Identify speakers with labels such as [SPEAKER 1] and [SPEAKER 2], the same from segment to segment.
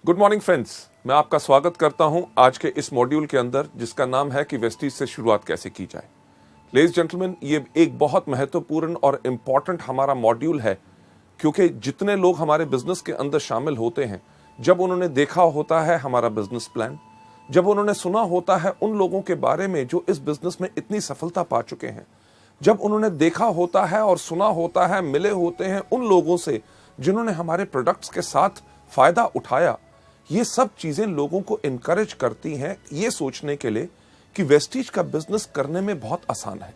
[SPEAKER 1] Good morning friends, मैं आपका स्वागत करता हूं आज के इस मॉड्यूल के अंदर जिसका नाम है कि वेस्टीज से शुरुआत कैसे की जाए। लेडीज जेंटलमैन, ये एक बहुत महत्वपूर्ण और इंपॉर्टेंट हमारा मॉड्यूल है, क्योंकि जितने लोग हमारे बिजनेस के अंदर शामिल होते हैं, जब उन्होंने देखा होता है हमारा बिजनेस प्लान, जब उन्होंने सुना होता है उन लोगों के बारे में जो इस बिजनेस में इतनी सफलता पा चुके हैं, जब उन्होंने देखा होता है और सुना होता है, मिले होते हैं उन लोगों से जिन्होंने हमारे प्रोडक्ट्स के साथ फायदा उठाया, ये सब चीजें लोगों को इनकरेज करती हैं ये सोचने के लिए कि वेस्टीज का बिजनेस करने में बहुत आसान है।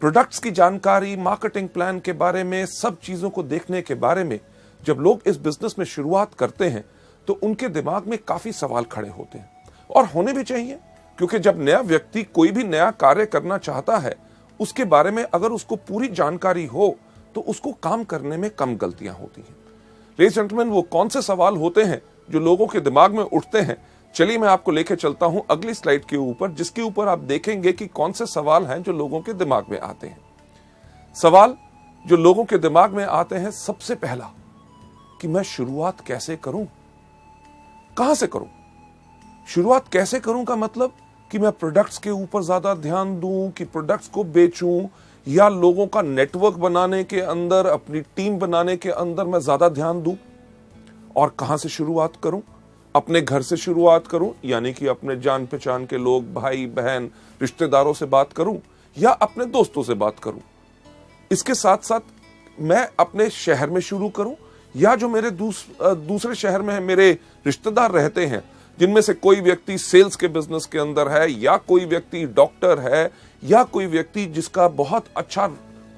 [SPEAKER 1] प्रोडक्ट्स की जानकारी, मार्केटिंग प्लान के बारे में, सब चीजों को देखने के बारे में जब लोग इस बिजनेस में शुरुआत करते हैं तो उनके दिमाग में काफी सवाल खड़े होते हैं, और होने भी चाहिए, क्योंकि जब नया व्यक्ति कोई भी नया कार्य करना चाहता है, उसके बारे में अगर उसको पूरी जानकारी हो तो उसको काम करने में कम गलतियां होती हैं। लेडीज जेंटलमैन, वो कौन से सवाल होते हैं जो लोगों के दिमाग में उठते हैं? चलिए मैं आपको लेके चलता हूं अगली स्लाइड के ऊपर, जिसके ऊपर आप देखेंगे कि कौन से सवाल हैं जो लोगों के दिमाग में आते हैं। सवाल जो लोगों के दिमाग में आते हैं, सबसे पहला कि मैं शुरुआत कैसे करूं, कहां से करूं। शुरुआत कैसे करूं का मतलब कि मैं प्रोडक्ट्स के ऊपर ज्यादा ध्यान दूं, कि प्रोडक्ट्स को बेचूं, या लोगों का नेटवर्क बनाने के अंदर, अपनी टीम बनाने के अंदर मैं ज्यादा ध्यान दूं। और कहां से शुरुआत करूं? अपने घर से शुरुआत करूं, यानी कि अपने जान पहचान के लोग, भाई बहन, रिश्तेदारों से बात करूं, या अपने दोस्तों से बात करूं। इसके साथ साथ मैं अपने शहर में शुरू करूं, या जो मेरे दूसरे शहर में मेरे रिश्तेदार रहते हैं, जिनमें से कोई व्यक्ति सेल्स के बिजनेस के अंदर है, या कोई व्यक्ति डॉक्टर है, या कोई व्यक्ति जिसका बहुत अच्छा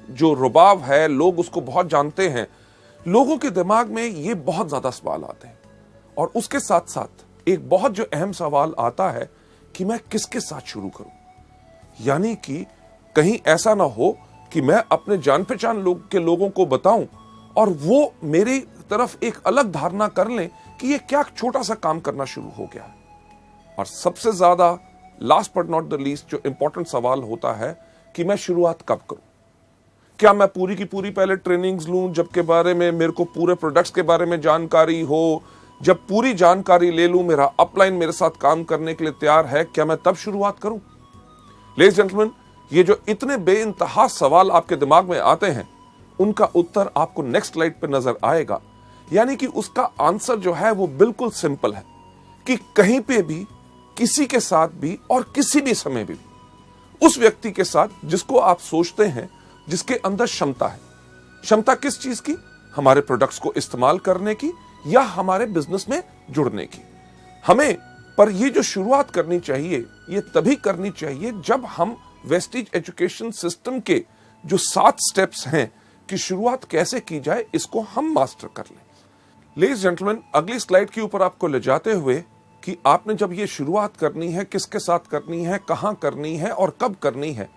[SPEAKER 1] जो रुबाब है, लोग उसको बहुत जानते हैं। लोगों के दिमाग में ये बहुत ज्यादा सवाल आते हैं, और उसके साथ साथ एक बहुत जो अहम सवाल आता है कि मैं किसके साथ शुरू करूं। यानी कि कहीं ऐसा ना हो कि मैं अपने जान पहचान के लोगों को बताऊं और वो मेरी तरफ एक अलग धारणा कर लें कि ये क्या छोटा सा काम करना शुरू हो गया है। और सबसे ज्यादा last but not the least जो इंपॉर्टेंट सवाल होता है कि मैं शुरुआत कब करूं। क्या मैं पूरी की पूरी पहले ट्रेनिंग्स लूं, जबकि बारे में मेरे को पूरे प्रोडक्ट्स के बारे में जानकारी हो? जब पूरी जानकारी ले लूं, मेरा अपलाइन मेरे साथ काम करने के लिए तैयार है, क्या मैं तब शुरुआत करूं? लेडीज जेंटलमैन, ये जो इतने बेइंतहा सवाल आपके दिमाग में आते हैं, उनका उत्तर आपको नेक्स्ट स्लाइड पे नजर आएगा। यानी कि उसका आंसर जो है वो बिल्कुल सिंपल है कि कहीं पे भी, किसी के साथ भी, और किसी भी समय भी उस व्यक्ति के साथ जिसको आप सोचते हैं, जिसके अंदर क्षमता है। क्षमता किस चीज की? हमारे प्रोडक्ट्स को इस्तेमाल करने की, या हमारे बिजनेस में जुड़ने की। हमें पर ये जो शुरुआत करनी चाहिए, ये तभी करनी चाहिए जब हम वेस्टीज एजुकेशन सिस्टम के जो 7 स्टेप्स हैं कि शुरुआत कैसे की जाए, इसको हम मास्टर कर लें। लेडीज जेंटलमैन, अगली स्लाइड के ऊपर आपको ले जाते हुए कि आपने जब ये शुरुआत करनी है, किसके साथ करनी है, कहां करनी है और कब करनी है,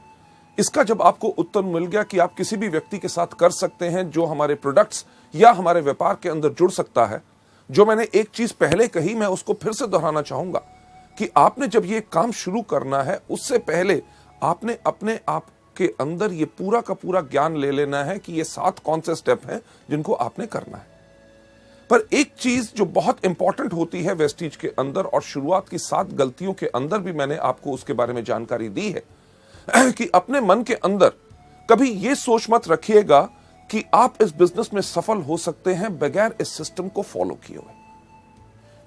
[SPEAKER 1] इसका जब आपको उत्तर मिल गया कि आप किसी भी व्यक्ति के साथ कर सकते हैं जो हमारे प्रोडक्ट्स या हमारे व्यापार के अंदर जुड़ सकता है। जो मैंने एक चीज पहले कही, मैं उसको फिर से दोहराना चाहूंगा कि आपने जब ये काम शुरू करना है, उससे पहले आपने अपने आप के अंदर ये पूरा का पूरा ज्ञान ले लेना है कि ये 7 कौन से स्टेप हैं जिनको आपने करना है। पर एक चीज जो बहुत इंपॉर्टेंट होती है वेस्टीज के अंदर, और शुरुआत की 7 गलतियों के अंदर भी मैंने आपको उसके बारे में जानकारी दी है, कि अपने मन के अंदर कभी ये सोच मत रखिएगा कि आप इस बिजनेस में सफल हो सकते हैं बगैर इस सिस्टम को फॉलो किए हुए।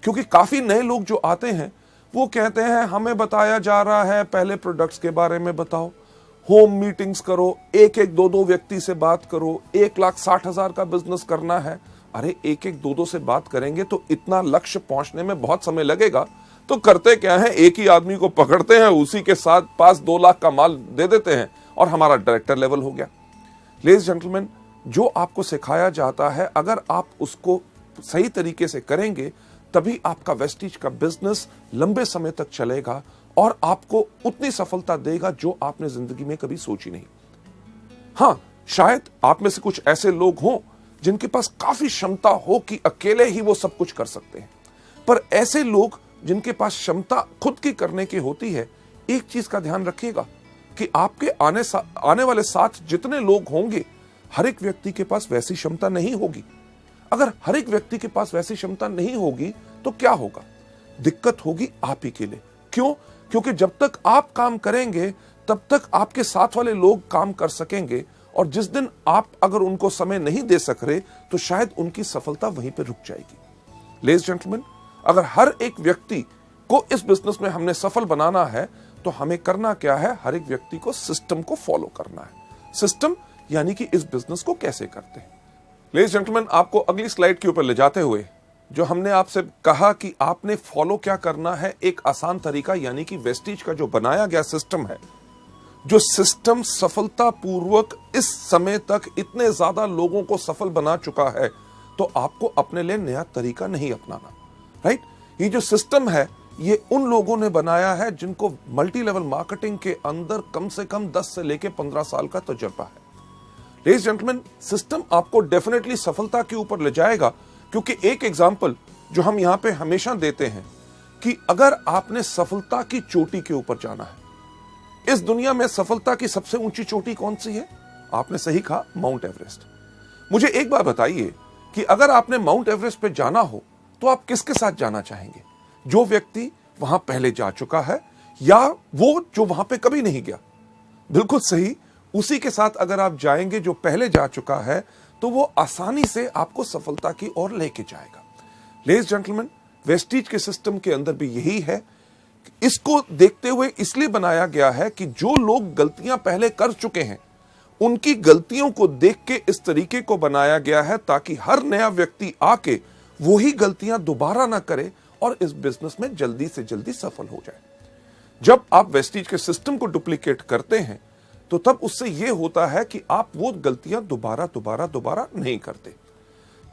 [SPEAKER 1] क्योंकि काफी नए लोग जो आते हैं वो कहते हैं हमें बताया जा रहा है पहले प्रोडक्ट्स के बारे में बताओ, होम मीटिंग्स करो, एक 2 व्यक्ति से बात करो, 1,60,000 का बिजनेस करना है। अरे 1-2 से बात करेंगे तो इतना लक्ष्य पहुंचने में बहुत समय लगेगा। तो करते क्या है, एक ही आदमी को पकड़ते हैं, उसी के साथ 5-2 लाख का माल दे देते हैं और हमारा डायरेक्टर लेवल हो गया। लेडीज जेंटलमैन, जो आपको सिखाया जाता है, अगर आप उसको सही तरीके से करेंगे, तभी आपका वेस्टीज का बिजनेस लंबे समय तक चलेगा और आपको उतनी सफलता देगा जो आपने जिंदगी में कभी सोची नहीं। हाँ, शायद आप में से कुछ ऐसे लोग हों जिनके पास काफी क्षमता हो कि अकेले ही वो सब कुछ कर सकते हैं, पर ऐसे लोग जिनके पास क्षमता खुद की करने की होती है, एक चीज का ध्यान रखिएगा कि आपके आने वाले साथ जितने लोग होंगे, हर एक व्यक्ति के पास वैसी क्षमता नहीं होगी। अगर हर एक व्यक्ति के पास वैसी क्षमता नहीं होगी तो क्या होगा? दिक्कत होगी आप ही के लिए। क्यों? क्योंकि जब तक आप काम करेंगे तब तक आपके साथ वाले लोग काम कर सकेंगे, और जिस दिन आप अगर उनको समय नहीं दे सक रहे तो शायद उनकी सफलता वहीं पे रुक जाएगी। लेडीज जेंटलमैन, अगर हर एक व्यक्ति को इस बिजनेस में हमने सफल बनाना है तो हमें करना क्या है? हर एक व्यक्ति को सिस्टम को फॉलो करना है। सिस्टम यानी कि इस बिजनेस को कैसे करते हैं। लेडीज जेंटलमैन, आपको अगली स्लाइड के ऊपर ले जाते हुए जो हमने आपसे कहा कि आपने फॉलो क्या करना है, एक आसान तरीका, यानी कि वेस्टीज का जो बनाया गया सिस्टम है, जो सिस्टम सफलतापूर्वक इस समय तक इतने ज्यादा लोगों को सफल बना चुका है, तो आपको अपने लिए नया तरीका नहीं अपनाना। राइट? ये जो सिस्टम है ये उन लोगों ने बनाया है जिनको मल्टी लेवल मार्केटिंग के अंदर कम से कम 10 से लेके 15 साल का तजुर्बा है। लेडीज जेंटलमैन, सिस्टम आपको डेफिनेटली सफलता के ऊपर ले जाएगा, क्योंकि एक एग्जांपल जो हम यहां पे हमेशा देते हैं कि अगर आपने सफलता की चोटी के ऊपर जाना है, इस दुनिया में सफलता की सबसे ऊंची चोटी कौन सी है? आपने सही कहा, माउंट एवरेस्ट। मुझे एक बात बताइए कि अगर आपने माउंट एवरेस्ट पे जाना हो तो आप किसके साथ जाना चाहेंगे? जो व्यक्ति वहां पहले जा चुका है या वो जो वहां पे कभी नहीं गया? बिल्कुल सही, उसी के साथ अगर आप जाएंगे जो पहले जा चुका है तो वो आसानी से आपको सफलता की ओर लेके जाएगा। लेडीज जेंटलमैन, वेस्टीज के सिस्टम के अंदर भी यही है। इसको देखते हुए इसलिए बनाया गया है कि जो लोग गलतियां पहले कर चुके हैं उनकी गलतियों को देख के इस तरीके को बनाया गया है ताकि हर नया व्यक्ति आके वही गलतियां दोबारा ना करे और इस बिजनेस में जल्दी से जल्दी सफल हो जाए। जब आप वेस्टीज के सिस्टम को डुप्लीकेट करते हैं तो तब उससे यह होता है कि आप वो गलतियां दोबारा नहीं करते।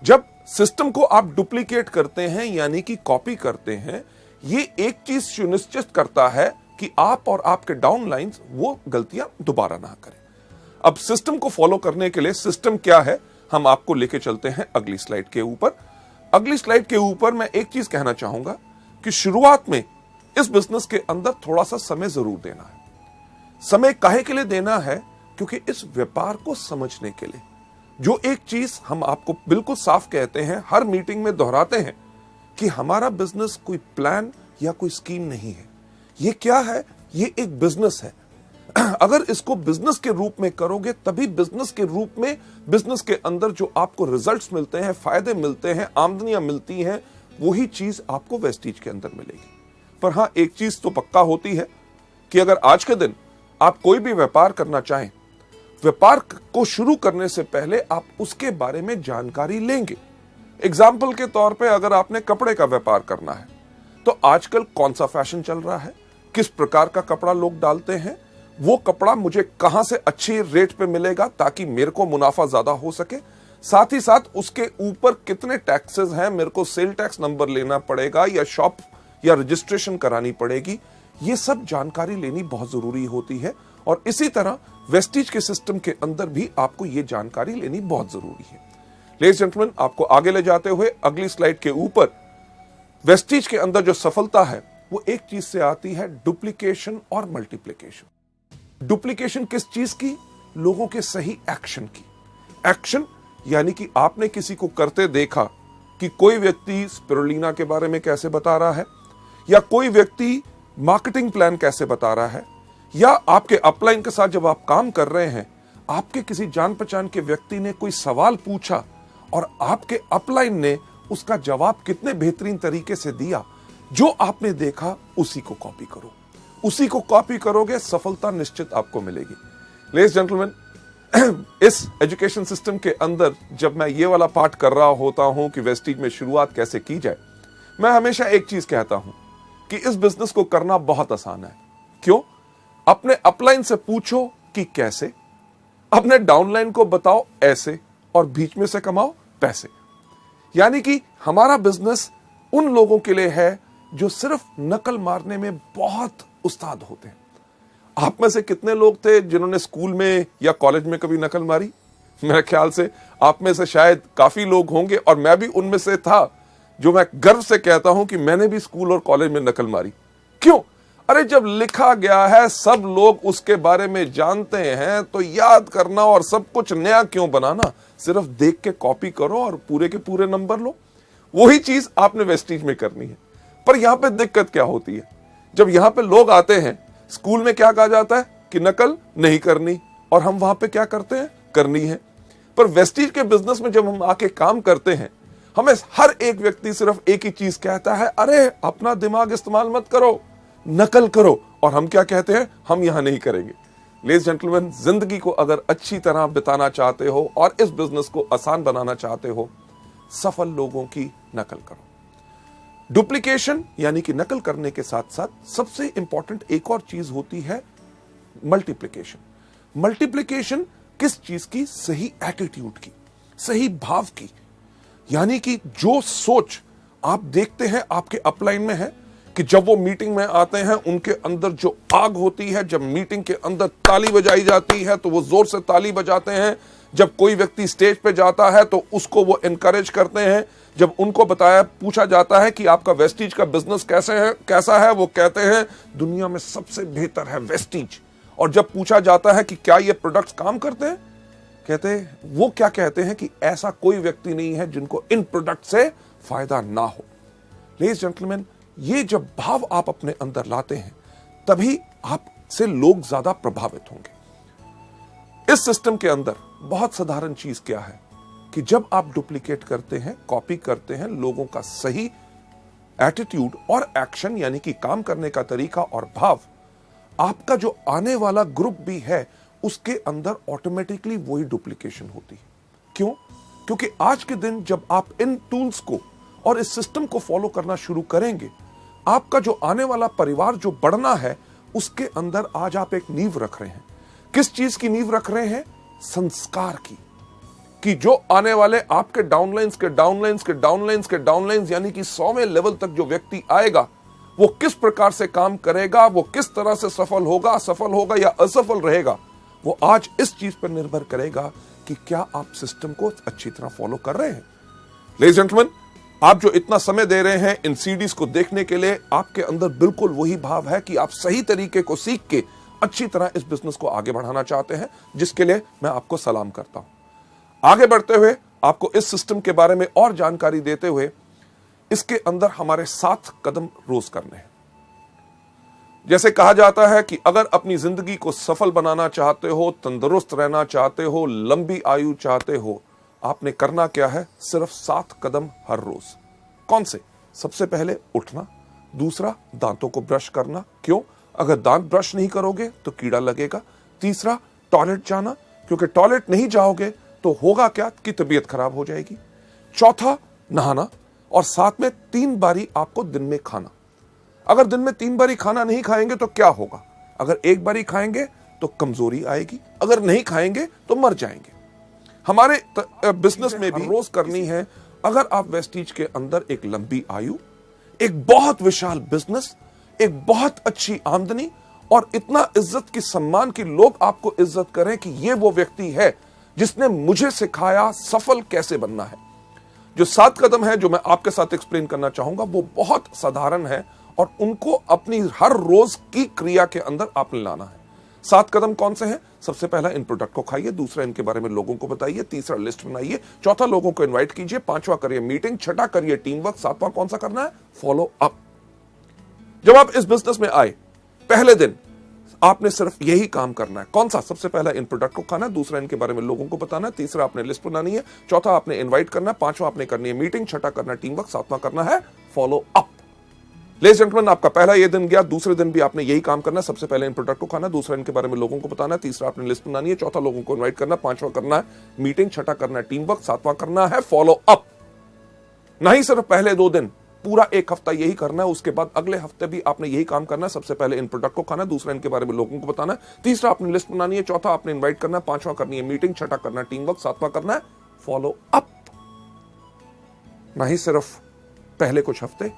[SPEAKER 1] जब सिस्टम को आप डुप्लीकेट करते हैं यानी कि कॉपी करते हैं, ये एक चीज सुनिश्चित करता है कि आप और आपके डाउनलाइंस वो गलतियां दोबारा ना करें। अब सिस्टम को फॉलो करने के लिए सिस्टम क्या है, हम आपको लेके चलते हैं अगली स्लाइड के ऊपर। अगली स्लाइड के ऊपर मैं एक चीज कहना चाहूंगा कि शुरुआत में इस बिजनेस के अंदर थोड़ा सा समय जरूर देना है। समय काहे के लिए देना है? क्योंकि इस व्यापार को समझने के लिए। जो एक चीज हम आपको बिल्कुल साफ कहते हैं, हर मीटिंग में दोहराते हैं कि हमारा बिजनेस कोई प्लान या कोई स्कीम नहीं है। ये क्या है? ये एक बिजनेस है। अगर इसको बिजनेस के रूप में करोगे तभी बिजनेस के रूप में, बिजनेस के अंदर जो आपको रिजल्ट्स मिलते हैं, फायदे मिलते हैं, आमदनियां मिलती हैं, वही चीज आपको वेस्टीज के अंदर मिलेगी। पर हां, एक चीज तो पक्का होती है कि अगर आज के दिन आप कोई भी व्यापार करना चाहें, व्यापार को शुरू करने से पहले आप उसके बारे में जानकारी लेंगे। एग्जाम्पल के तौर पे अगर आपने कपड़े का व्यापार करना है तो आजकल कौन सा फैशन चल रहा है, किस प्रकार का कपड़ा लोग डालते हैं, वो कपड़ा मुझे कहां से अच्छी रेट पे मिलेगा ताकि मेरे को मुनाफा ज्यादा हो सके, साथ ही साथ उसके ऊपर कितने टैक्सेस हैं, मेरे को सेल टैक्स नंबर लेना पड़ेगा या शॉप या रजिस्ट्रेशन करानी पड़ेगी, ये सब जानकारी लेनी बहुत जरूरी होती है। और इसी तरह वेस्टीज के सिस्टम के अंदर भी आपको ये जानकारी लेनी बहुत जरूरी है। लेडीज जेंटलमैन, आपको आगे ले जाते हुए अगली स्लाइड के ऊपर वेस्टीज के अंदर जो सफलता है वो एक चीज से आती है, डुप्लीकेशन और मल्टीप्लीकेशन। डुप्लीकेशन किस चीज की? लोगों के सही एक्शन की। एक्शन यानी कि आपने किसी को करते देखा कि कोई व्यक्ति स्पिरुलिना के बारे में कैसे बता रहा है, या कोई व्यक्ति मार्केटिंग प्लान कैसे बता रहा है, या आपके अपलाइन के साथ जब आप काम कर रहे हैं, आपके किसी जान पहचान के व्यक्ति ने कोई सवाल पूछा और आपके अपलाइन ने उसका जवाब कितने बेहतरीन तरीके से दिया, जो आपने देखा उसी को कॉपी करो। उसी को कॉपी करोगे, सफलता निश्चित आपको मिलेगी। लेडीज जेंटलमैन, इस एजुकेशन सिस्टम के अंदर जब मैं ये वाला पार्ट कर रहा होता हूं कि वेस्टीज में शुरुआत कैसे की जाए, मैं हमेशा एक चीज कहता हूं कि इस बिजनेस को करना बहुत आसान है। क्यों? अपने अपलाइन से पूछो कि कैसे, अपने डाउनलाइन को बताओ ऐसे, और बीच में से कमाओ पैसे। यानी कि हमारा बिजनेस उन लोगों के लिए है जो सिर्फ नकल मारने में बहुत उस्ताद होते हैं। आप में से कितने लोग थे जिन्होंने स्कूल में या कॉलेज में कभी नकल मारी? मेरे ख्याल से आप में से शायद काफी लोग होंगे, और मैं भी उनमें से था, जो मैं गर्व से कहता हूं कि मैंने भी स्कूल और कॉलेज में नकल मारी। क्यों? अरे जब लिखा गया है, सब लोग उसके बारे में जानते हैं, तो याद करना और सब कुछ नया क्यों बनाना? सिर्फ देख के कॉपी करो और पूरे के पूरे नंबर लो। वही चीज आपने वेस्टीज में करनी है। पर यहां पे दिक्कत क्या होती है, जब यहां पे लोग आते हैं, स्कूल में क्या कहा जाता है कि नकल नहीं करनी, और हम वहां पे क्या करते हैं, करनी है। पर वेस्टीज के बिजनेस में जब हम आके काम करते हैं, हमें हर एक व्यक्ति सिर्फ एक ही चीज कहता है, अरे अपना दिमाग इस्तेमाल मत करो, नकल करो। और हम क्या कहते हैं, हम यहां नहीं करेंगे। लेडीज जेंटलमैन, जिंदगी को अगर अच्छी तरह बिताना चाहते हो और इस बिजनेस को आसान बनाना चाहते हो, सफल लोगों की नकल करो। डुप्लीकेशन यानी कि नकल करने के साथ साथ सबसे इंपॉर्टेंट एक और चीज होती है मल्टीप्लिकेशन। मल्टीप्लिकेशन किस चीज की, सही एटीट्यूड की, सही भाव की। यानी कि जो सोच आप देखते हैं आपके अपलाइन में है कि जब वो मीटिंग में आते हैं उनके अंदर जो आग होती है, जब मीटिंग के अंदर ताली बजाई जाती है तो वो जोर से ताली बजाते हैं, जब कोई व्यक्ति स्टेज पे जाता है तो उसको वो एनकरेज करते हैं, जब उनको पूछा जाता है कि आपका वेस्टीज का बिजनेस कैसा है, वो कहते हैं दुनिया में सबसे बेहतर है वेस्टीज। और जब पूछा जाता है कि क्या ये प्रोडक्ट्स काम करते हैं, वो क्या कहते हैं कि ऐसा कोई व्यक्ति नहीं है जिनको इन प्रोडक्ट से फायदा ना हो। लेडीज जेंटलमैन, ये जब भाव आप अपने अंदर लाते हैं तभी आपसे लोग ज्यादा प्रभावित होंगे। इस सिस्टम के अंदर बहुत साधारण चीज क्या है कि जब आप डुप्लीकेट करते हैं, कॉपी करते हैं, लोगों का सही एटीट्यूड और एक्शन यानी कि काम करने का तरीका और भाव, आपका जो आने वाला ग्रुप भी है उसके अंदर ऑटोमेटिकली वही डुप्लीकेशन होती है। क्यों? क्योंकि आज के दिन जब आप इन टूल्स को और इस सिस्टम को फॉलो करना शुरू करेंगे, आपका जो आने वाला परिवार जो बढ़ना है उसके अंदर आज आप एक नींव रख रहे हैं। किस चीज की नींव रख रहे हैं? संस्कार की। कि जो आने वाले आपके डाउनलाइंस के डाउनलाइंस के डाउनलाइंस के डाउनलाइंस यानी कि 100वें लेवल तक जो व्यक्ति आएगा वो किस प्रकार से काम करेगा, वो किस तरह से सफल होगा या असफल रहेगा, वो आज इस चीज पर निर्भर करेगा कि क्या आप सिस्टम को अच्छी तरह फॉलो कर रहे हैं। लेडीज जेंटलमैन, आप जो इतना समय दे रहे हैं इन सीडीज को देखने के लिए, आपके अंदर बिल्कुल वही भाव है कि आप सही तरीके को सीख के अच्छी तरह इस बिजनेस को आगे बढ़ाना चाहते हैं, जिसके लिए मैं आपको सलाम करता हूं। आगे बढ़ते हुए आपको इस सिस्टम के बारे में और जानकारी देते हुए, इसके अंदर हमारे 7 कदम रोज करने हैं। जैसे कहा जाता है कि अगर अपनी जिंदगी को सफल बनाना चाहते हो, तंदुरुस्त रहना चाहते हो, लंबी आयु चाहते हो, आपने करना क्या है? सिर्फ 7 कदम हर रोज। कौन से? सबसे पहले उठना, दूसरा दांतों को ब्रश करना। क्यों? अगर दांत ब्रश नहीं करोगे तो कीड़ा लगेगा। तीसरा, टॉयलेट जाना, क्योंकि टॉयलेट नहीं जाओगे तो होगा क्या कि तबीयत खराब हो जाएगी। चौथा, नहाना, और साथ में 3 बारी आपको दिन में खाना। अगर दिन में 3 बारी खाना नहीं खाएंगे तो क्या होगा? अगर 1 बारी खाएंगे तो कमजोरी आएगी, अगर नहीं खाएंगे तो मर जाएंगे। हमारे बिजनेस में भी रोज करनी है। अगर आप वेस्टीज के अंदर एक लंबी आयु, एक बहुत विशाल बिजनेस, एक बहुत अच्छी आमदनी और इतना इज्जत की सम्मान की लोग आपको इज्जत करें कि ये वो व्यक्ति है जिसने मुझे सिखाया सफल कैसे बनना है। जो 7 कदम है जो मैं आपके साथ एक्सप्लेन करना चाहूंगा वो बहुत साधारण है और उनको अपनी हर रोज की क्रिया के अंदर आपने लाना है। 7 कदम कौन से हैं? सबसे पहला, इन प्रोडक्ट को खाइए। दूसरा, इनके बारे में लोगों को बताइए। तीसरा, लिस्ट बनाइए। चौथा, लोगों को इनवाइट कीजिए। 5वां, करिए मीटिंग। 6ठा, करिए टीम वर्क। 7वां कौन सा करना है? Follow up. जब आप इस बिजनेस में आए पहले दिन आपने सिर्फ यही काम करना है। कौन सा? सबसे पहला, इन प्रोडक्ट को खाना है। दूसरा, इनके बारे में लोगों को बताना है। तीसरा, आपने लिस्ट बनानी है। चौथा, आपने इनवाइट करना है। 5वां, आपने करनी है मीटिंग। 6ठा, करना है टीम वर्क। 7वां करना है फॉलो अप। लेडीज जेंटलमैन, आपका पहला ये दिन गया। दूसरे दिन भी आपने यही काम करना है। सबसे पहले इन प्रोडक्ट को खाना, दूसरा इनके बारे में लोगों को बताना है, तीसरा आपने लिस्ट बनानी है, चौथा लोगों को इनवाइट करना, 5वां करना है मीटिंग, 6ठा करना है टीम वर्क, 7वां करना है फॉलो अप। नहीं सिर्फ पहले 2 दिन, पूरा 1 हफ्ता यही करना है। उसके बाद अगले हफ्ते भी आपने यही काम करना है। सबसे पहले इन प्रोडक्ट को खाना, दूसरा इनके बारे में लोगों को बताना है, तीसरा आपने लिस्ट बनानी है, चौथा आपने इनवाइट करना है, 5वां करनी है मीटिंग, 6ठा करना है टीम वर्क, 7वां करना है फॉलो अप। नहीं सिर्फ पहले कुछ हफ्ते,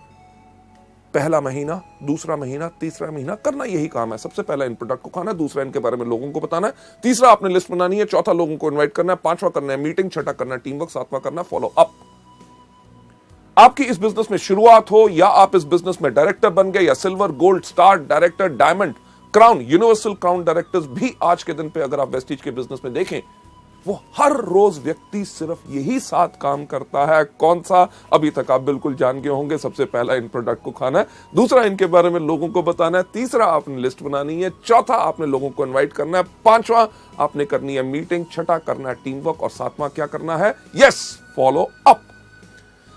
[SPEAKER 1] पहला महीना, दूसरा महीना, तीसरा महीना करना यही काम है। सबसे पहला इन प्रोडक्ट को खाना, दूसरा इनके बारे में लोगों को बताना है, तीसरा आपने लिस्ट बनानी है, चौथा लोगों को इनवाइट करना है, 5वां करना है मीटिंग, 6ठा करना है टीम वर्क, 7वां करना है फॉलो अप। आपकी इस बिजनेस में शुरुआत हो या आप इस बिजनेस में डायरेक्टर बन गए या silver, gold, star, director, diamond, crown, universal crown directors भी आज के दिन पे अगर आप वेस्टीज के बिजनेस में देखें वो हर रोज व्यक्ति सिर्फ यही 7 काम करता है। कौन सा? अभी तक आप बिल्कुल जान गए होंगे। सबसे पहला, इन प्रोडक्ट को खाना है। दूसरा, इनके बारे में लोगों को बताना है। तीसरा, आपने लिस्ट बनानी है। चौथा, आपने लोगों को इनवाइट करना है। पांचवा, आपने करनी है मीटिंग। छठा, करना है टीम वर्क। और सातवां क्या करना है? Yes, follow up.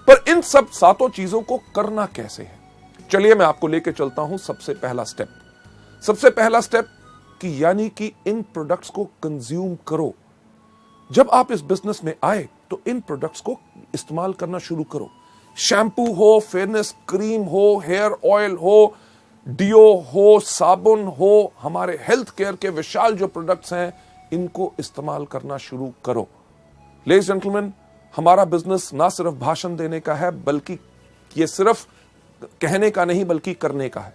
[SPEAKER 1] पर इन सब 7 चीजों को करना कैसे है? चलिए मैं आपको लेके चलता हूं। सबसे पहला स्टेप कि यानी कि इन प्रोडक्ट्स को कंज्यूम करो। जब आप इस बिजनेस में आए तो इन प्रोडक्ट्स को इस्तेमाल करना शुरू करो। शैम्पू हो, फेयरनेस क्रीम हो, हेयर ऑयल हो, डियो हो, साबुन हो, हमारे हेल्थ केयर के विशाल जो प्रोडक्ट्स हैं, इनको इस्तेमाल करना शुरू करो। लेडीज जेंटलमैन, हमारा बिजनेस ना सिर्फ भाषण देने का है, बल्कि ये सिर्फ कहने का नहीं बल्कि करने का है।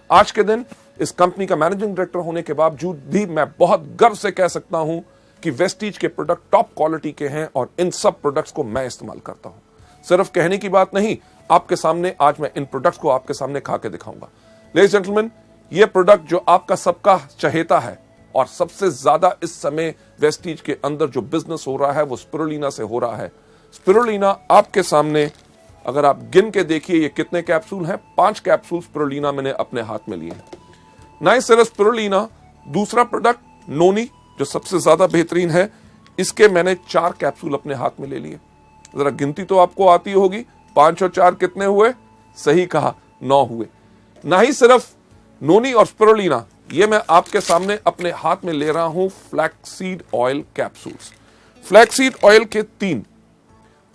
[SPEAKER 1] आज के दिन इस कंपनी का मैनेजिंग डायरेक्टर होने के बावजूद भी मैं बहुत गर्व से कह सकता हूं कि वेस्टीज के प्रोडक्ट टॉप क्वालिटी के हैं और इन सब प्रोडक्ट्स को मैं इस्तेमाल करता हूं। सिर्फ कहने की बात नहीं, आपके सामने आज मैं इन प्रोडक्ट्स को आपके सामने खा के दिखाऊंगा। लेडीज जेंटलमैन, ये प्रोडक्ट जो आपका सबका चहेता है और सबसे ज्यादा इस समय वेस्टीज के अंदर जो बिजनेस हो रहा है वो स्पिरुलिना से हो रहा है। स्पिरुलिना आपके सामने, अगर आप गिन के देखिए ये कितने कैप्सूल हैं। 5 कैप्सूल स्पिरुलिना मैंने अपने हाथ में लिए हैं। Nice spirulina. दूसरा प्रोडक्ट नोनी, जो सबसे ज्यादा बेहतरीन है, इसके मैंने 4 कैप्सूल अपने हाथ में ले लिए। जरा गिनती तो आपको आती होगी। 5 और 4 कितने हुए? सही कहा, 9 हुए। ना ही सिर्फ नोनी और स्पिरुलिना, ये मैं आपके सामने अपने हाथ में ले रहा हूं flaxseed oil capsules. Flaxseed oil के 3,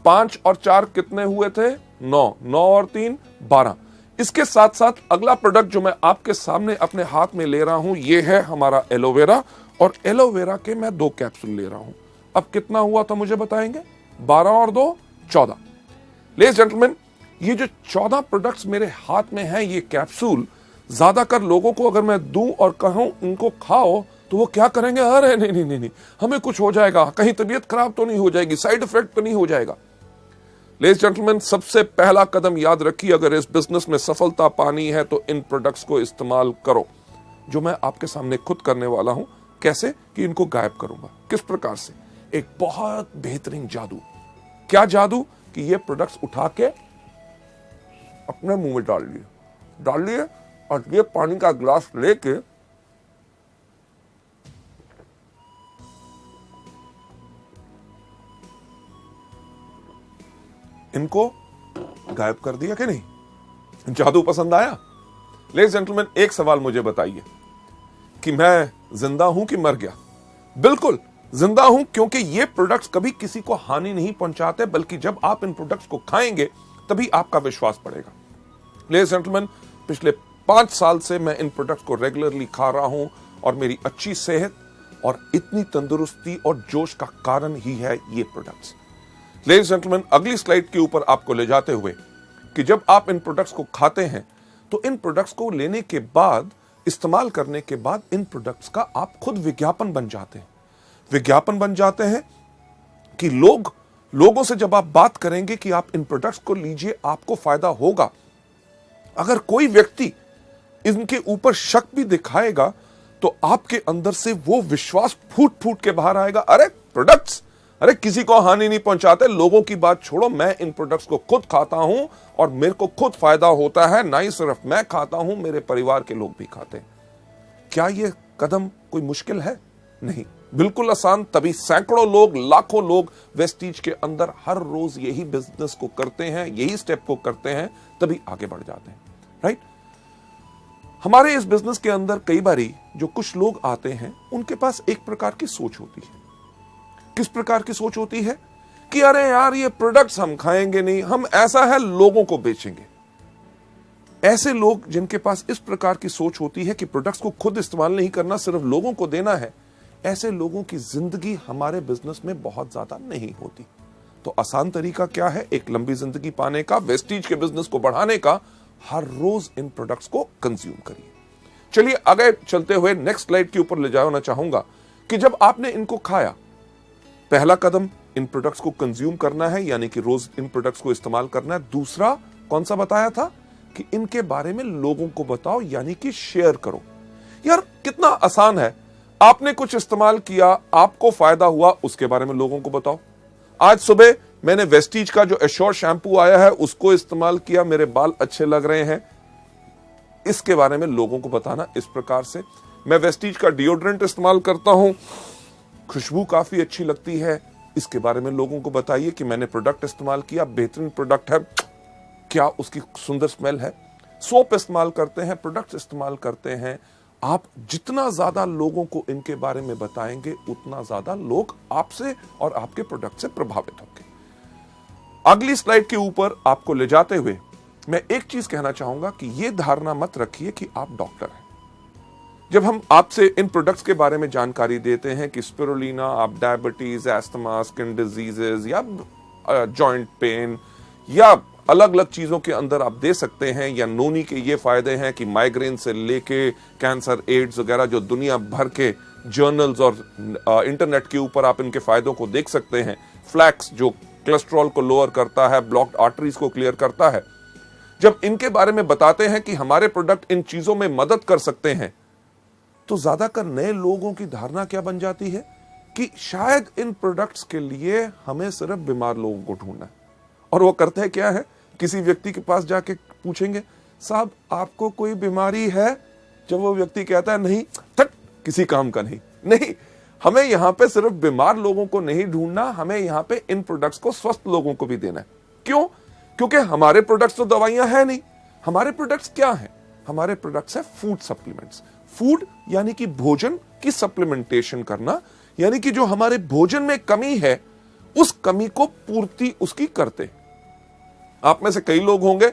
[SPEAKER 1] 5 और 4 कितने हुए थे? 9। 9 और 3 12। इसके साथ साथ अगला प्रोडक्ट जो मैं आपके सामने अपने हाथ में ले रहा हूं, ये है हमारा एलोवेरा। और एलोवेरा के मैं 2 कैप्सूल ले रहा हूं। अब कितना हुआ तो मुझे बताएंगे? 12 और 2 14। लेडीज जेंटलमैन, ये जो 14 प्रोडक्ट्स मेरे हाथ में हैं, ये कैप्सूल ज्यादातर लोगों को अगर मैं दूं और कहूं इनको खाओ तो वो क्या करेंगे? अरे नहीं नहीं नहीं नहीं, हमें कुछ हो जाएगा, कहीं तबीयत खराब तो नहीं हो जाएगी, साइड इफेक्ट तो नहीं हो जाएगा। लेडीज जेंटलमैन, सबसे पहला कदम याद रखिए, अगर इस बिजनेस में सफलता पानी है तो इन प्रोडक्ट्स को इस्तेमाल करो, जो मैं आपके सामने खुद करने वाला हूं। कैसे कि इनको गायब करूंगा। किस प्रकार से? एक बहुत बेहतरीन जादू। क्या जादू? कि ये प्रोडक्ट्स उठा के अपने मुंह में डाल लिए और ये पानी का ग्लास लेके इनको गायब कर दिया कि नहीं? जादू पसंद आया? लेडीज जेंटलमैन, एक सवाल मुझे बताइए कि मैं जिंदा हूं कि मर गया? बिल्कुल जिंदा हूं, क्योंकि ये प्रोडक्ट्स कभी किसी को हानि नहीं पहुंचाते, बल्कि जब आप इन प्रोडक्ट्स को खाएंगे तभी आपका विश्वास बढ़ेगा। लेडीज जेंटलमैन, पिछले 5 साल से मैं इन प्रोडक्ट्स को रेगुलरली खा रहा हूं और मेरी अच्छी सेहत और इतनी तंदुरुस्ती और जोश का कारण ही है ये प्रोडक्ट्स। लेडीज जेंटलमैन, अगली स्लाइड के ऊपर आपको ले जाते हुए कि जब आप इन प्रोडक्ट्स को खाते हैं तो इन प्रोडक्ट्स को लेने के बाद, इस्तेमाल करने के बाद, इन प्रोडक्ट्स का आप खुद विज्ञापन बन जाते हैं। विज्ञापन बन जाते हैं कि लोगों से जब आप बात करेंगे कि आप इन प्रोडक्ट्स को लीजिए, आपको फायदा होगा। अगर कोई व्यक्ति इनके ऊपर शक भी दिखाएगा तो आपके अंदर से वो विश्वास फूट फूट के बाहर आएगा। अरे प्रोडक्ट्स, अरे किसी को हानि नहीं पहुंचाते, लोगों की बात छोड़ो, मैं इन प्रोडक्ट्स को खुद खाता हूं और मेरे को खुद फायदा होता है। ना ही सिर्फ मैं खाता हूं, मेरे परिवार के लोग भी खाते हैं। क्या यह कदम कोई मुश्किल है? नहीं, बिल्कुल आसान। तभी सैकड़ों लोग, लाखों लोग वेस्टीज के अंदर हर रोज यही बिजनेस को करते हैं, यही स्टेप को करते हैं, तभी आगे बढ़ जाते हैं। राइट? हमारे इस बिजनेस के अंदर कई बारी जो कुछ लोग आते हैं, उनके पास एक प्रकार की सोच होती है। किस प्रकार की सोच होती है? कि अरे यार, ये प्रोडक्ट्स हम खाएंगे नहीं, हम ऐसा है लोगों को बेचेंगे। ऐसे लोग जिनके पास इस प्रकार की सोच होती है कि प्रोडक्ट्स को खुद इस्तेमाल नहीं करना, सिर्फ लोगों को देना है, ऐसे लोगों की जिंदगी हमारे बिजनेस में बहुत ज्यादा नहीं होती। तो आसान तरीका क्या है एक लंबी जिंदगी पाने का, वेस्टीज के बिजनेस को बढ़ाने का? हर रोज इन प्रोडक्ट्स को कंज्यूम करिए। चलिए आगे चलते हुए नेक्स्ट स्लाइड के ऊपर ले जाना चाहूंगा कि जब आपने इनको खाया, पहला कदम इन प्रोडक्ट्स को कंज्यूम करना है, यानी कि रोज इन प्रोडक्ट्स को इस्तेमाल करना है। दूसरा कौन सा बताया था? कि इनके बारे में लोगों को बताओ, यानी कि शेयर करो। यार कितना आसान है। आपने कुछ इस्तेमाल किया, आपको फायदा हुआ, उसके बारे में लोगों को बताओ। आज सुबह मैंने वेस्टीज का जो एश्योर शैम्पू आया है उसको इस्तेमाल किया, मेरे बाल अच्छे लग रहे हैं, इसके बारे में लोगों को बताना इस प्रकार से। मैं वेस्टीज का डिओड्रेंट इस्तेमाल करता हूं, खुशबू काफी अच्छी लगती है, इसके बारे में लोगों को बताइए कि मैंने प्रोडक्ट इस्तेमाल किया, बेहतरीन प्रोडक्ट है, क्या उसकी सुंदर स्मेल है। सोप इस्तेमाल करते हैं, प्रोडक्ट्स इस्तेमाल करते हैं, आप जितना ज्यादा लोगों को इनके बारे में बताएंगे उतना ज्यादा लोग आपसे और आपके प्रोडक्ट से प्रभावित होंगे। अगली स्लाइड के ऊपर आपको ले जाते हुए मैं एक चीज कहना चाहूंगा कि यह धारणा मत रखिए कि आप डॉक्टर हैं। जब हम आपसे इन प्रोडक्ट्स के बारे में जानकारी देते हैं कि स्पिरुलिना आप डायबिटीज, एस्थमा, स्किन डिजीजेस या जॉइंट पेन या अलग अलग चीजों के अंदर आप दे सकते हैं, या नोनी के ये फायदे हैं कि माइग्रेन से लेके कैंसर, एड्स वगैरह जो दुनिया भर के जर्नल्स और इंटरनेट के ऊपर आप इनके फायदों को देख सकते हैं। फ्लैक्स जो कोलेस्ट्रॉल को लोअर करता है, ब्लॉक्ड आर्टरीज को क्लियर करता है। जब इनके बारे में बताते हैं कि हमारे प्रोडक्ट इन चीजों में मदद कर सकते हैं, तो ज्यादातर नए लोगों की धारणा क्या बन जाती है कि शायद इन प्रोडक्ट्स के लिए हमें सिर्फ बीमार लोगों को ढूंढना है। और वो करते हैं क्या है, किसी व्यक्ति के पास जाके पूछेंगे, साहब आपको कोई बीमारी है? जब वो व्यक्ति कहता है नहीं, तट किसी काम का नहीं। नहीं, हमें यहां पे सिर्फ बीमार लोगों को नहीं ढूंढना, हमें यहां पे इन प्रोडक्ट्स को स्वस्थ लोगों को भी देना है। क्यों? क्योंकि हमारे प्रोडक्ट्स तो दवाइयां है नहीं। हमारे प्रोडक्ट्स क्या है? हमारे प्रोडक्ट्स है फूड सप्लीमेंट्स। फूड यानी कि भोजन की सप्लीमेंटेशन करना, यानी कि जो हमारे भोजन में कमी है उस कमी को पूर्ति उसकी करते। आप में से कई लोग होंगे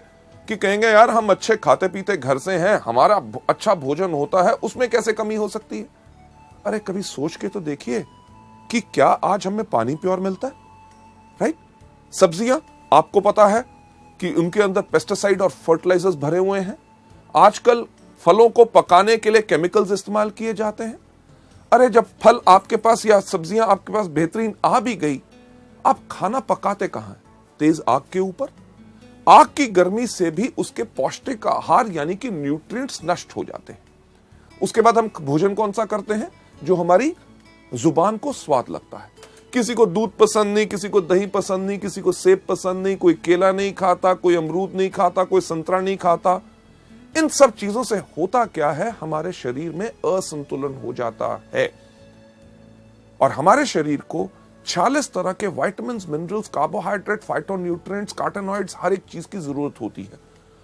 [SPEAKER 1] कि कहेंगे यार हम अच्छे खाते पीते घर से हैं, हमारा अच्छा भोजन होता है, उसमें कैसे कमी हो सकती है? अरे कभी सोच के तो देखिए कि क्या आज हमें पानी प्योर मिलता है? राइट? सब्जियां आपको पता है कि उनके अंदर पेस्टिसाइड और फर्टिलाइजर्स भरे हुए हैं। आजकल फलों को पकाने के लिए केमिकल्स इस्तेमाल किए जाते हैं। अरे जब फल आपके पास या सब्जियां आपके पास बेहतरीन आ भी गई, आप खाना पकाते कहां हैं? तेज आग के ऊपर। आग की गर्मी से भी उसके पौष्टिक आहार यानी कि न्यूट्रिएंट्स नष्ट हो जाते हैं। उसके बाद हम भोजन कौन सा करते हैं? जो हमारी जुबान को स्वाद लगता है। किसी को दूध पसंद नहीं, किसी को दही पसंद नहीं, किसी को सेब पसंद नहीं, कोई केला नहीं खाता, कोई अमरूद नहीं खाता, कोई संतरा नहीं खाता। इन सब चीजों से होता क्या है? हमारे शरीर में असंतुलन हो जाता है और हमारे शरीर को 46 तरह के विटामिन, मिनरल्स, कार्बोहाइड्रेट, फाइटोन्यूट्रिएंट्स, कार्टेनॉइड्स, हर एक चीज की जरूरत होती है।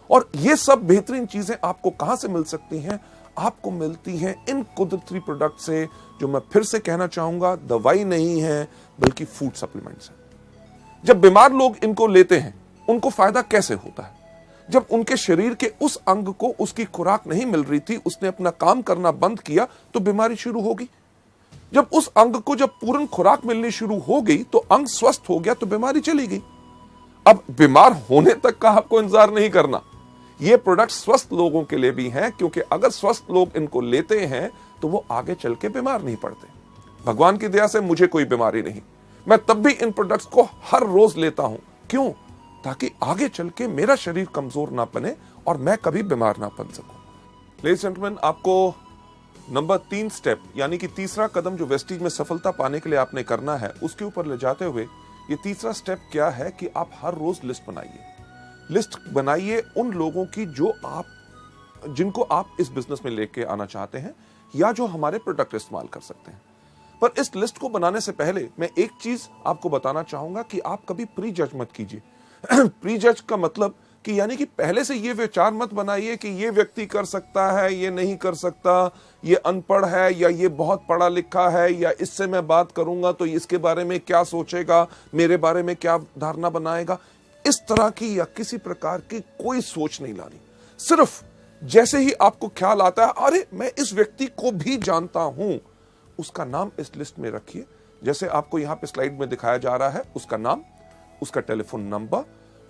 [SPEAKER 1] और ये सब बेहतरीन चीजें आपको कहां से मिल सकती हैं? आपको मिलती हैं इन कुदरती प्रोडक्ट से, जो मैं फिर से कहना चाहूंगा दवाई नहीं है बल्कि फूड सप्लीमेंट्स है। जब बीमार लोग इनको लेते हैं उनको फायदा कैसे होता है? जब उनके शरीर के उस अंग को उसकी खुराक नहीं मिल रही थी, उसने अपना काम करना बंद किया तो बीमारी शुरू होगी। जब उस अंग को जब पूर्ण खुराक मिलनी शुरू हो गई तो अंग स्वस्थ हो गया तो बीमारी चली गई। अब बीमार होने तक का आपको इंतजार नहीं करना। ये प्रोडक्ट स्वस्थ लोगों के लिए भी हैं, क्योंकि अगर स्वस्थ लोग इनको लेते हैं तो वो आगे चल के बीमार नहीं पड़ते। भगवान की दया से मुझे कोई बीमारी नहीं, मैं तब भी इन प्रोडक्ट्स को हर रोज लेता हूं। क्यों? ताकि आगे चल के मेरा शरीर कमजोर ना बने और मैं कभी बीमार ना बन सकूं। लेडीज एंड जेंटलमैन, आपको नंबर 3 स्टेप यानी कि तीसरा कदम जो वेस्टीज में सफलता पाने के लिए आपने करना है, उसके ऊपर ले जाते हुए ये तीसरा स्टेप क्या है कि आप हर रोज लिस्ट बनाइए। लिस्ट बनाइए उन लोगों की जिनको आप इस बिजनेस में लेके आना चाहते हैं या जो हमारे प्रोडक्ट इस्तेमाल कर सकते हैं। पर इस लिस्ट को बनाने से पहले मैं एक चीज आपको बताना चाहूंगा कि आप कभी प्री जज मत कीजिए। प्री जज का मतलब कि यानी कि पहले से ये विचार मत बनाइए कि ये व्यक्ति कर सकता है, ये नहीं कर सकता, ये अनपढ़ है या ये बहुत पढ़ा लिखा है, या इससे मैं बात करूंगा तो इसके बारे में क्या सोचेगा, मेरे बारे में क्या धारणा बनाएगा। इस तरह की या किसी प्रकार की कोई सोच नहीं लानी। सिर्फ जैसे ही आपको ख्याल आता है अरे मैं इस व्यक्ति को भी जानता हूं, उसका नाम इस लिस्ट में रखिए। जैसे आपको यहां पे स्लाइड में दिखाया जा रहा है, उसका नाम, उसका टेलीफोन नंबर,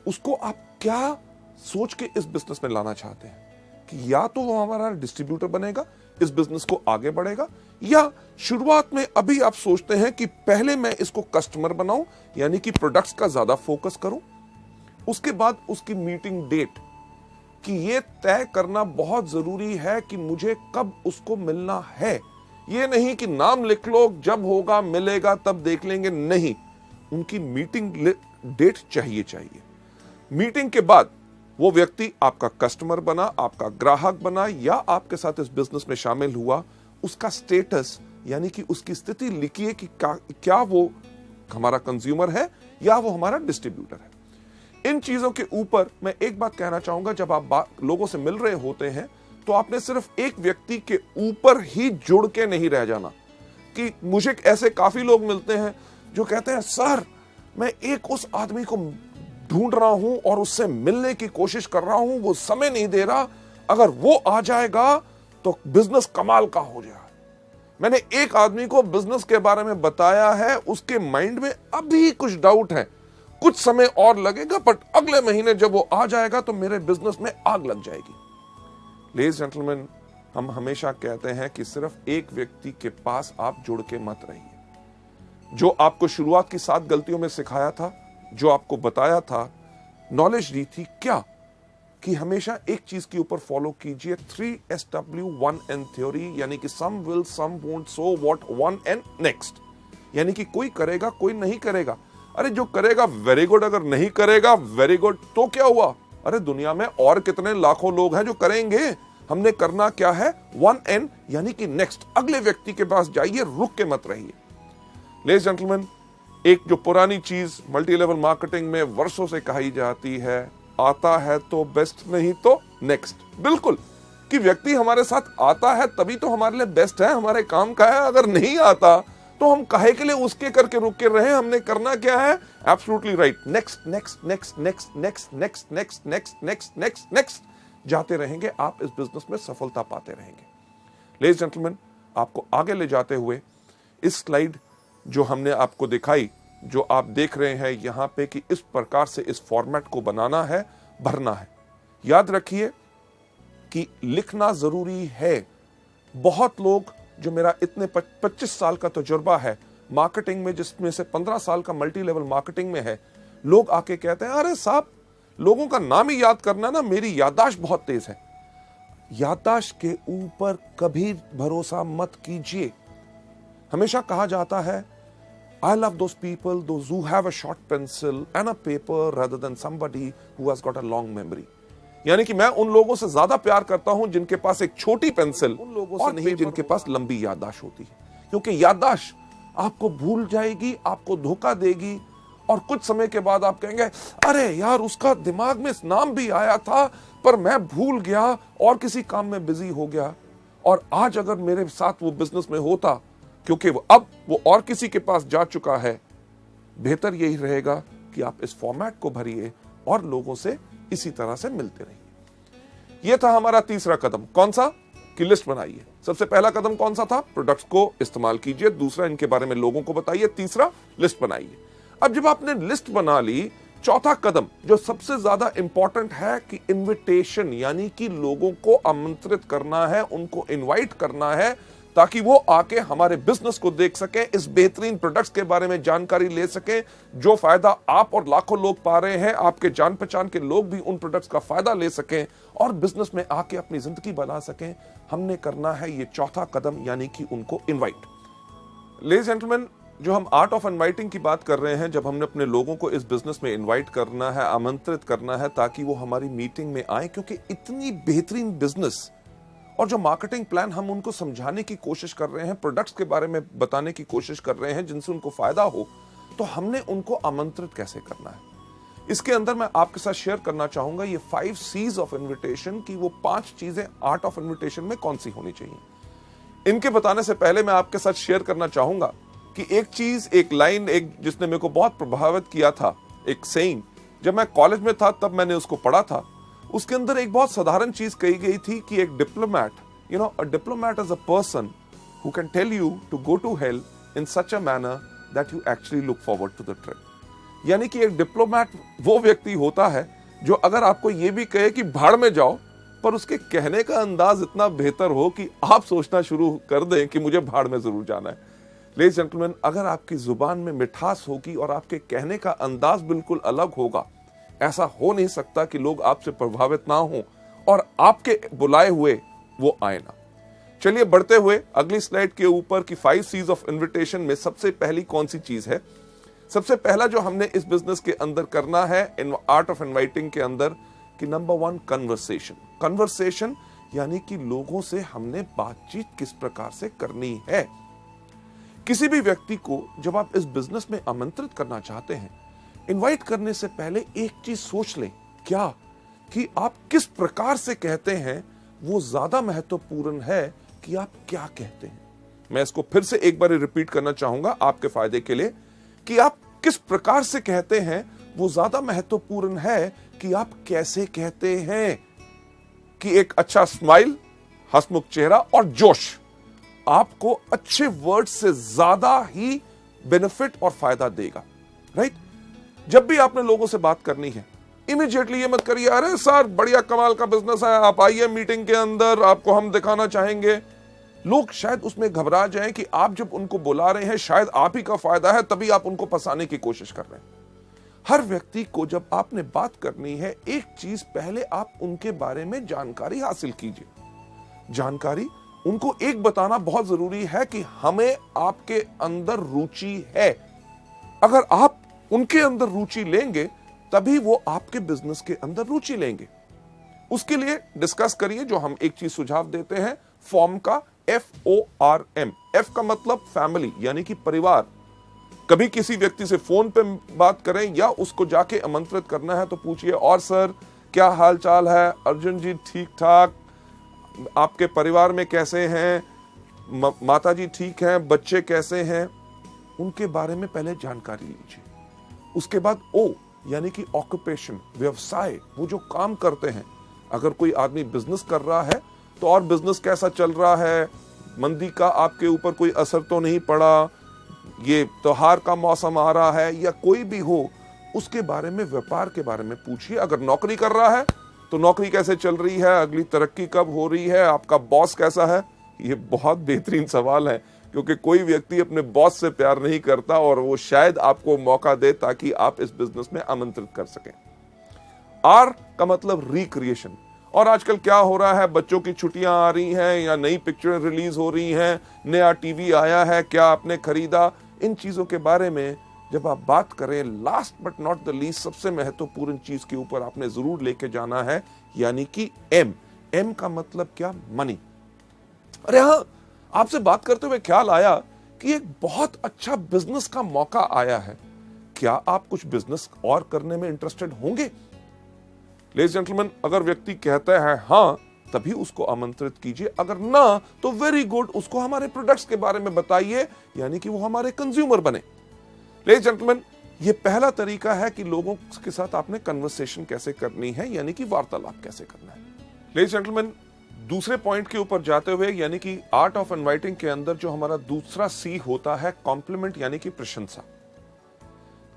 [SPEAKER 1] उसको आप क्या सोच के इस बिजनेस में लाना चाहते हैं कि या तो वो हमारा डिस्ट्रीब्यूटर बनेगा, इस बिजनेस को आगे बढ़ेगा, या शुरुआत में अभी आप सोचते हैं कि पहले मैं इसको कस्टमर बनाऊं यानी कि प्रोडक्ट्स का ज्यादा फोकस करूं। उसके बाद उसकी मीटिंग डेट कि ये तय करना बहुत जरूरी है कि मुझे कब उसको मिलना है, ये नहीं कि नाम लिख लो, जब होगा मिलेगा तब देख लेंगे, नहीं, उनकी मीटिंग डेट चाहिए। मीटिंग के बाद वो व्यक्ति आपका कस्टमर बना, आपका ग्राहक बना या आपके साथ इस बिजनेस में शामिल हुआ, उसका स्टेटस यानी कि उसकी स्थिति लिखिए कि क्या वो हमारा कंज्यूमर है या वो हमारा डिस्ट्रीब्यूटर है। इन चीजों के ऊपर मैं एक बात कहना चाहूंगा, जब आप लोगों से मिल रहे होते हैं तो आपने सिर्फ एक व्यक्ति के ऊपर ही जुड़ के नहीं रह जाना। कि मुझे ऐसे काफी लोग मिलते हैं जो कहते हैं सर मैं एक उस आदमी को ढूंढ रहा हूं और उससे मिलने की कोशिश कर रहा हूं, वो समय नहीं दे रहा, अगर वो आ जाएगा तो बिजनेस कमाल का हो जाएगा। मैंने एक आदमी को बिजनेस के बारे में बताया है, उसके माइंड में अभी कुछ डाउट है, कुछ समय और लगेगा, बट अगले महीने जब वो आ जाएगा तो मेरे बिजनेस में आग लग जाएगी। लेडीज जेंटलमैन, हम हमेशा कहते हैं कि सिर्फ एक व्यक्ति के पास आप जुड़ के मत रहिए। जो आपको शुरुआत की 7 गलतियों में सिखाया था, जो आपको बताया था, नॉलेज दी थी, क्या कि हमेशा एक चीज के ऊपर फॉलो कीजिए, 3SW1N थ्योरी, यानी कि some will, some won't, so what, 1N next. यानी कि कोई करेगा, कोई नहीं करेगा। अरे जो करेगा वेरी गुड, अगर नहीं करेगा वेरी गुड, तो क्या हुआ? अरे दुनिया में और कितने लाखों लोग हैं जो करेंगे। हमने करना क्या है? 1N यानी कि नेक्स्ट, अगले व्यक्ति के पास जाइए, रुक के मत रहिए। लेडीज जेंटलमैन, एक जो पुरानी चीज मल्टी लेवल मार्केटिंग में वर्षों से कही जाती है, आता है तो बेस्ट, नहीं तो नेक्स्ट। बिल्कुल, कि व्यक्ति हमारे साथ आता है तभी तो हमारे लिए बेस्ट है, हमारे काम का है। अगर नहीं आता तो हम काहे के लिए उसके करके रुक के रहे? हमने करना क्या है? Absolutely right, next next next next next next next next next next next जाते रहेंगे, आप इस बिजनेस में सफलता पाते रहेंगे। लेडीज जेंटलमैन, आपको आगे ले जाते हुए इस स्लाइड जो हमने आपको दिखाई, जो आप देख रहे हैं यहां पे, कि इस प्रकार से इस फॉर्मेट को बनाना है, भरना है। याद रखिए कि लिखना जरूरी है। बहुत लोग, जो मेरा इतने 25 साल का तजुर्बा है मार्केटिंग में, जिसमें से 15 साल का मल्टी लेवल मार्केटिंग में है, लोग आके कहते हैं अरे साहब लोगों का नाम ही याद करना ना, मेरी याददाश्त बहुत तेज है। याददाश्त के ऊपर कभी भरोसा मत कीजिए। हमेशा कहा जाता है I love those people, those who have a short pencil and a paper rather than somebody who has got a long memory। यानी कि मैं उन लोगों से ज्यादा प्यार करता हूं जिनके पास एक छोटी पेंसिल, उन लोगों से नहीं जिनके पास लंबी याददाश्त होती है। क्योंकि याददाश्त आपको भूल जाएगी, आपको धोखा देगी, और कुछ समय के बाद आप कहेंगे अरे यार उसका दिमाग में नाम भी आया था पर मैं भूल गया और किसी काम में बिजी हो गया। और आज अगर मेरे साथ वो बिजनेस में होता, क्योंकि अब वो और किसी के पास जा चुका है, बेहतर यही रहेगा कि आप इस फॉर्मेट को भरिए और लोगों से इसी तरह से मिलते रहिए। यह था हमारा तीसरा कदम। कौन सा? कि लिस्ट बनाइए। सबसे पहला कदम कौन सा था? प्रोडक्ट्स को इस्तेमाल कीजिए। दूसरा, इनके बारे में लोगों को बताइए। तीसरा, लिस्ट बनाइए। अब जब आपने लिस्ट बना ली, चौथा कदम जो सबसे ज्यादा इंपॉर्टेंट है कि इनविटेशन, यानी कि लोगों को आमंत्रित करना है, उनको इनवाइट करना है, ताकि वो आके हमारे बिजनेस को देख सके, इस बेहतरीन प्रोडक्ट्स के बारे में जानकारी ले सके, जो फायदा आप और लाखों लोग पा रहे हैं, आपके जान पहचान के लोग भी उन प्रोडक्ट्स का फायदा ले सकें और बिजनेस में आके अपनी जिंदगी बना सकें। हमने करना है ये चौथा कदम, यानी कि उनको इनवाइट। लेडीज जेंटलमैन, जो हम आर्ट ऑफ इनवाइटिंग की बात कर रहे हैं, जब हमने अपने लोगों को इस बिजनेस में इनवाइट करना है, आमंत्रित करना है ताकि वो हमारी मीटिंग में आए, क्योंकि इतनी बेहतरीन बिजनेस और जो मार्केटिंग प्लान हम उनको समझाने की कोशिश कर रहे हैं, प्रोडक्ट्स के बारे में बताने की कोशिश कर रहे हैं जिनसे उनको फायदा हो, तो हमने उनको आमंत्रित कैसे करना है। इसके अंदर मैं आपके साथ शेयर करना चाहूंगा ये 5 C's ऑफ इन्विटेशन की वो 5 चीजें आर्ट ऑफ इन्विटेशन में कौन सी होनी चाहिए। इनके बताने से पहले मैं आपके साथ शेयर करना चाहूंगा कि एक चीज, एक लाइन, एक जिसने मेरे को बहुत प्रभावित किया था, एक सेइंग, जब मैं कॉलेज में था तब मैंने उसको पढ़ा था। उसके अंदर एक बहुत साधारण चीज कही गई थी कि एक diplomat, a diplomat is a person who can tell you to go to hell in such a manner that you actually look forward to the trip. यानी कि एक डिप्लोमैट वो व्यक्ति होता है जो अगर आपको ये भी कहे कि भाड़ में जाओ, पर उसके कहने का अंदाज इतना बेहतर हो कि आप सोचना शुरू कर दें कि मुझे भाड़ में जरूर जाना है। लेडीज जेंटलमैन, अगर आपकी जुबान में मिठास होगी और आपके कहने का अंदाज बिल्कुल अलग होगा, ऐसा हो नहीं सकता कि लोग आपसे प्रभावित ना हो और आपके बुलाए हुए वो आए ना। चलिए बढ़ते हुए अगली स्लाइड के ऊपर की 5 C's ऑफ इन्विटेशन में सबसे पहली कौन सी चीज है? सबसे पहला जो हमने इस बिजनेस के अंदर करना है इन आर्ट ऑफ इनवाइटिंग के अंदर कि नंबर 1 कन्वर्सेशन। कन्वर्सेशन यानी कि लोगों से हमने बातचीत किस प्रकार से करनी है। किसी भी व्यक्ति को जब आप इस बिजनेस में आमंत्रित करना चाहते हैं, इनवाइट करने से पहले एक चीज सोच लें, क्या कि आप किस प्रकार से कहते हैं वो ज्यादा महत्वपूर्ण है कि आप क्या कहते हैं। मैं इसको फिर से एक बार रिपीट करना चाहूंगा आपके फायदे के लिए कि आप किस प्रकार से कहते हैं वो ज्यादा महत्वपूर्ण है कि आप कैसे कहते हैं। कि एक अच्छा स्माइल, हंसमुख चेहरा और जोश आपको अच्छे वर्ड से ज्यादा ही बेनिफिट और फायदा देगा, राइट? जब भी आपने लोगों से बात करनी है, इमीडिएटली ये मत करिए अरे सर बढ़िया कमाल का बिजनेस है, आप आइए मीटिंग के अंदर, आपको हम दिखाना चाहेंगे। लोग शायद उसमें घबरा जाएं कि आप जब उनको बुला रहे हैं शायद आप ही का फायदा है, तभी आप उनको फंसाने की कोशिश कर रहे हैं। हर व्यक्ति को जब आपने बात करनी है, एक चीज पहले आप उनके बारे में जानकारी हासिल कीजिए। जानकारी उनको एक बताना बहुत जरूरी है कि हमें आपके अंदर रुचि है। अगर आप उनके अंदर रुचि लेंगे तभी वो आपके बिजनेस के अंदर रुचि लेंगे। उसके लिए डिस्कस करिए, जो हम एक चीज सुझाव देते हैं फॉर्म का, FORM। F का मतलब फैमिली यानी कि परिवार। कभी किसी व्यक्ति से फोन पे बात करें या उसको जाके आमंत्रित करना है तो पूछिए और सर क्या हाल चाल है, अर्जुन जी ठीक ठाक, आपके परिवार में कैसे हैं, माता जी ठीक हैं, बच्चे कैसे हैं, उनके बारे में पहले जानकारी लीजिए। उसके बाद O यानी कि ऑक्यूपेशन, व्यवसाय, वो जो काम करते हैं। अगर कोई आदमी बिजनेस कर रहा है तो और बिजनेस कैसा चल रहा है, मंदी का आपके ऊपर कोई असर तो नहीं पड़ा, ये त्योहार का मौसम आ रहा है या कोई भी हो, उसके बारे में, व्यापार के बारे में पूछिए। अगर नौकरी कर रहा है तो नौकरी कैसे चल रही है, अगली तरक्की कब हो रही है, आपका बॉस कैसा है। ये बहुत बेहतरीन सवाल है क्योंकि कोई व्यक्ति अपने बॉस से प्यार नहीं करता और वो शायद आपको मौका दे ताकि आप इस बिजनेस में आमंत्रित कर सकें। R का मतलब रिक्रिएशन। और आजकल क्या हो रहा है, बच्चों की छुट्टियां आ रही हैं या नई पिक्चर रिलीज हो रही हैं, नया टीवी आया है, क्या आपने खरीदा, इन चीजों के बारे में जब आप बात करें, last but not the least सबसे महत्वपूर्ण चीज के ऊपर आपने जरूर लेके जाना है, यानी कि M का मतलब क्या, मनी। अरे हाँ, आपसे बात करते हुए ख्याल आया कि एक बहुत अच्छा बिजनेस का मौका आया है, क्या आप कुछ बिजनेस और करने में इंटरेस्टेड होंगे? लेडीज जेंटलमैन, अगर व्यक्ति कहता है हाँ, तभी उसको आमंत्रित कीजिए, अगर ना तो वेरी गुड, उसको हमारे प्रोडक्ट्स के बारे में बताइए, यानी कि वो हमारे कंज्यूमर बने। लेडीज जेंटलमैन, ये पहला तरीका है कि लोगों के साथ आपने कन्वर्सेशन कैसे करनी है, यानी कि वार्तालाप कैसे करना है। लेडीज जेंटलमैन, दूसरे पॉइंट के ऊपर जाते हुए, यानी कि आर्ट ऑफ इनवाइटिंग के अंदर जो हमारा दूसरा C होता है कॉम्प्लीमेंट, यानी कि प्रशंसा।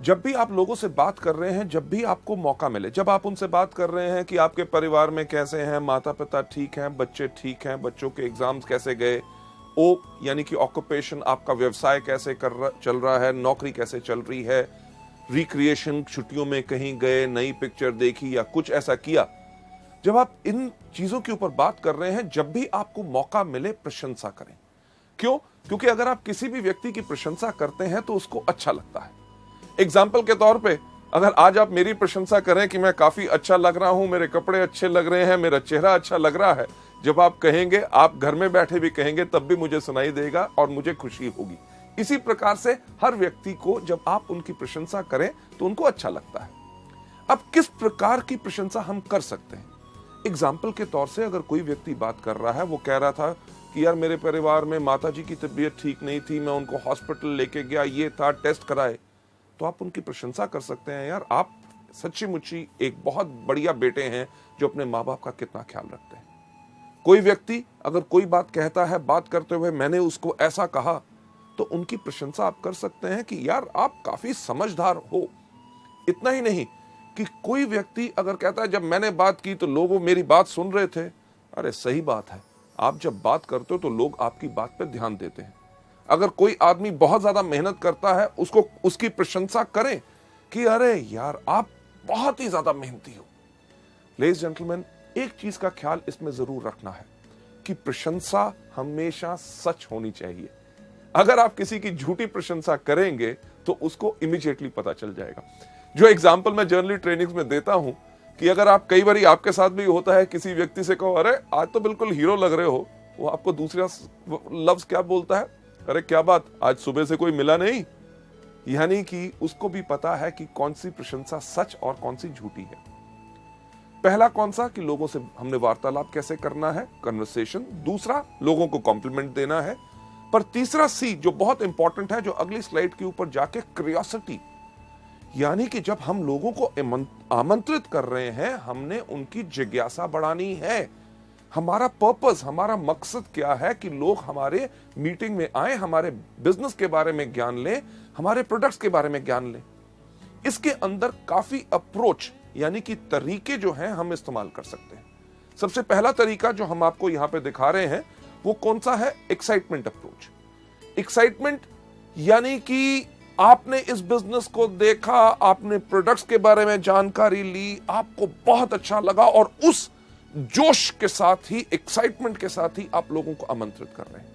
[SPEAKER 1] जब भी आप लोगों से बात कर रहे हैं, जब भी आपको मौका मिले, जब आप उनसे बात कर रहे हैं कि आपके परिवार में कैसे हैं, माता पिता ठीक हैं, बच्चे ठीक हैं, बच्चों के एग्जाम्स कैसे गए, O यानी कि ऑक्यूपेशन, आपका व्यवसाय कैसे चल रहा है, नौकरी कैसे चल रही है, रिक्रिएशन, छुट्टियों में कहीं गए, नई पिक्चर देखी या कुछ ऐसा किया। जब आप इन चीजों के ऊपर बात कर रहे हैं, जब भी आपको मौका मिले प्रशंसा करें। क्यों? क्योंकि अगर आप किसी भी व्यक्ति की प्रशंसा करते हैं तो उसको अच्छा लगता है। एग्जाम्पल के तौर पे, अगर आज आप मेरी प्रशंसा करें कि मैं काफी अच्छा लग रहा हूं, मेरे कपड़े अच्छे लग रहे हैं, मेरा चेहरा अच्छा लग रहा है, जब आप कहेंगे, आप घर में बैठे भी कहेंगे, तब भी मुझे सुनाई देगा और मुझे खुशी होगी। इसी प्रकार से हर व्यक्ति को जब आप उनकी प्रशंसा करें तो उनको अच्छा लगता है। अब किस प्रकार की प्रशंसा हम कर सकते हैं? एग्जाम्पल के तौर से, अगर कोई व्यक्ति बात कर रहा है, वो कह रहा था कि यार मेरे परिवार में माताजी की तबीयत ठीक नहीं थी, मैं उनको हॉस्पिटल लेके गया, ये था, टेस्ट कराए, तो आप उनकी प्रशंसा कर सकते हैं, यार आप सच्ची मुच्ची एक बहुत बढ़िया बेटे हैं जो अपने माँ बाप का कितना ख्याल रखते हैं। कोई व्यक्ति अगर कोई बात कहता है, बात करते हुए मैंने उसको ऐसा कहा, तो उनकी प्रशंसा आप कर सकते हैं कि यार आप काफी समझदार हो। इतना ही नहीं कि कोई व्यक्ति अगर कहता है जब मैंने बात की तो लोग मेरी बात सुन रहे थे, अरे सही बात है, आप जब बात करते हो तो लोग आपकी बात पर ध्यान देते हैं। अगर कोई आदमी बहुत ज्यादा मेहनत करता है, उसको उसकी प्रशंसा करें कि अरे यार आप बहुत ही ज्यादा मेहनती हो। लेडीज जेंटलमैन, एक चीज का ख्याल इसमें जरूर रखना है आपकी प्रशंसा हमेशा सच होनी चाहिए। अगर आप किसी की झूठी प्रशंसा करेंगे तो उसको इमीडिएटली पता चल जाएगा। जो एग्जाम्पल मैं जर्नली ट्रेनिंग्स में देता हूं कि अगर आप कई बार आपके साथ भी होता है, किसी व्यक्ति से कहो अरे आज तो बिल्कुल हीरो लग रहे हो, वो आपको दूसरा लफ्ज क्या बोलता है, अरे क्या बात आज सुबह से कोई मिला नहीं। यानी कि उसको भी पता है कि कौन सी प्रशंसा सच और कौन सी झूठी है। पहला कौन सा कि लोगों से हमने वार्तालाप कैसे करना है, कन्वर्सेशन। दूसरा लोगों को कॉम्प्लीमेंट देना है। पर तीसरा सी जो बहुत इंपॉर्टेंट है, जो अगली स्लाइड के ऊपर जाके, क्यूरियोसिटी। यानी कि जब हम लोगों को आमंत्रित कर रहे हैं, हमने उनकी जिज्ञासा बढ़ानी है। हमारा पर्पस, हमारा मकसद क्या है कि लोग हमारे मीटिंग में आए, हमारे बिजनेस के बारे में ज्ञान लें, हमारे प्रोडक्ट्स के बारे में ज्ञान लें। इसके अंदर काफी अप्रोच यानी कि तरीके जो हैं हम इस्तेमाल कर सकते हैं। सबसे पहला तरीका जो हम आपको यहां पे दिखा रहे हैं वो कौन सा है, एक्साइटमेंट अप्रोच। एक्साइटमेंट यानी कि आपने इस बिजनेस को देखा, आपने प्रोडक्ट्स के बारे में जानकारी ली, आपको बहुत अच्छा लगा और उस जोश के साथ ही, एक्साइटमेंट के साथ ही आप लोगों को आमंत्रित कर रहे हैं।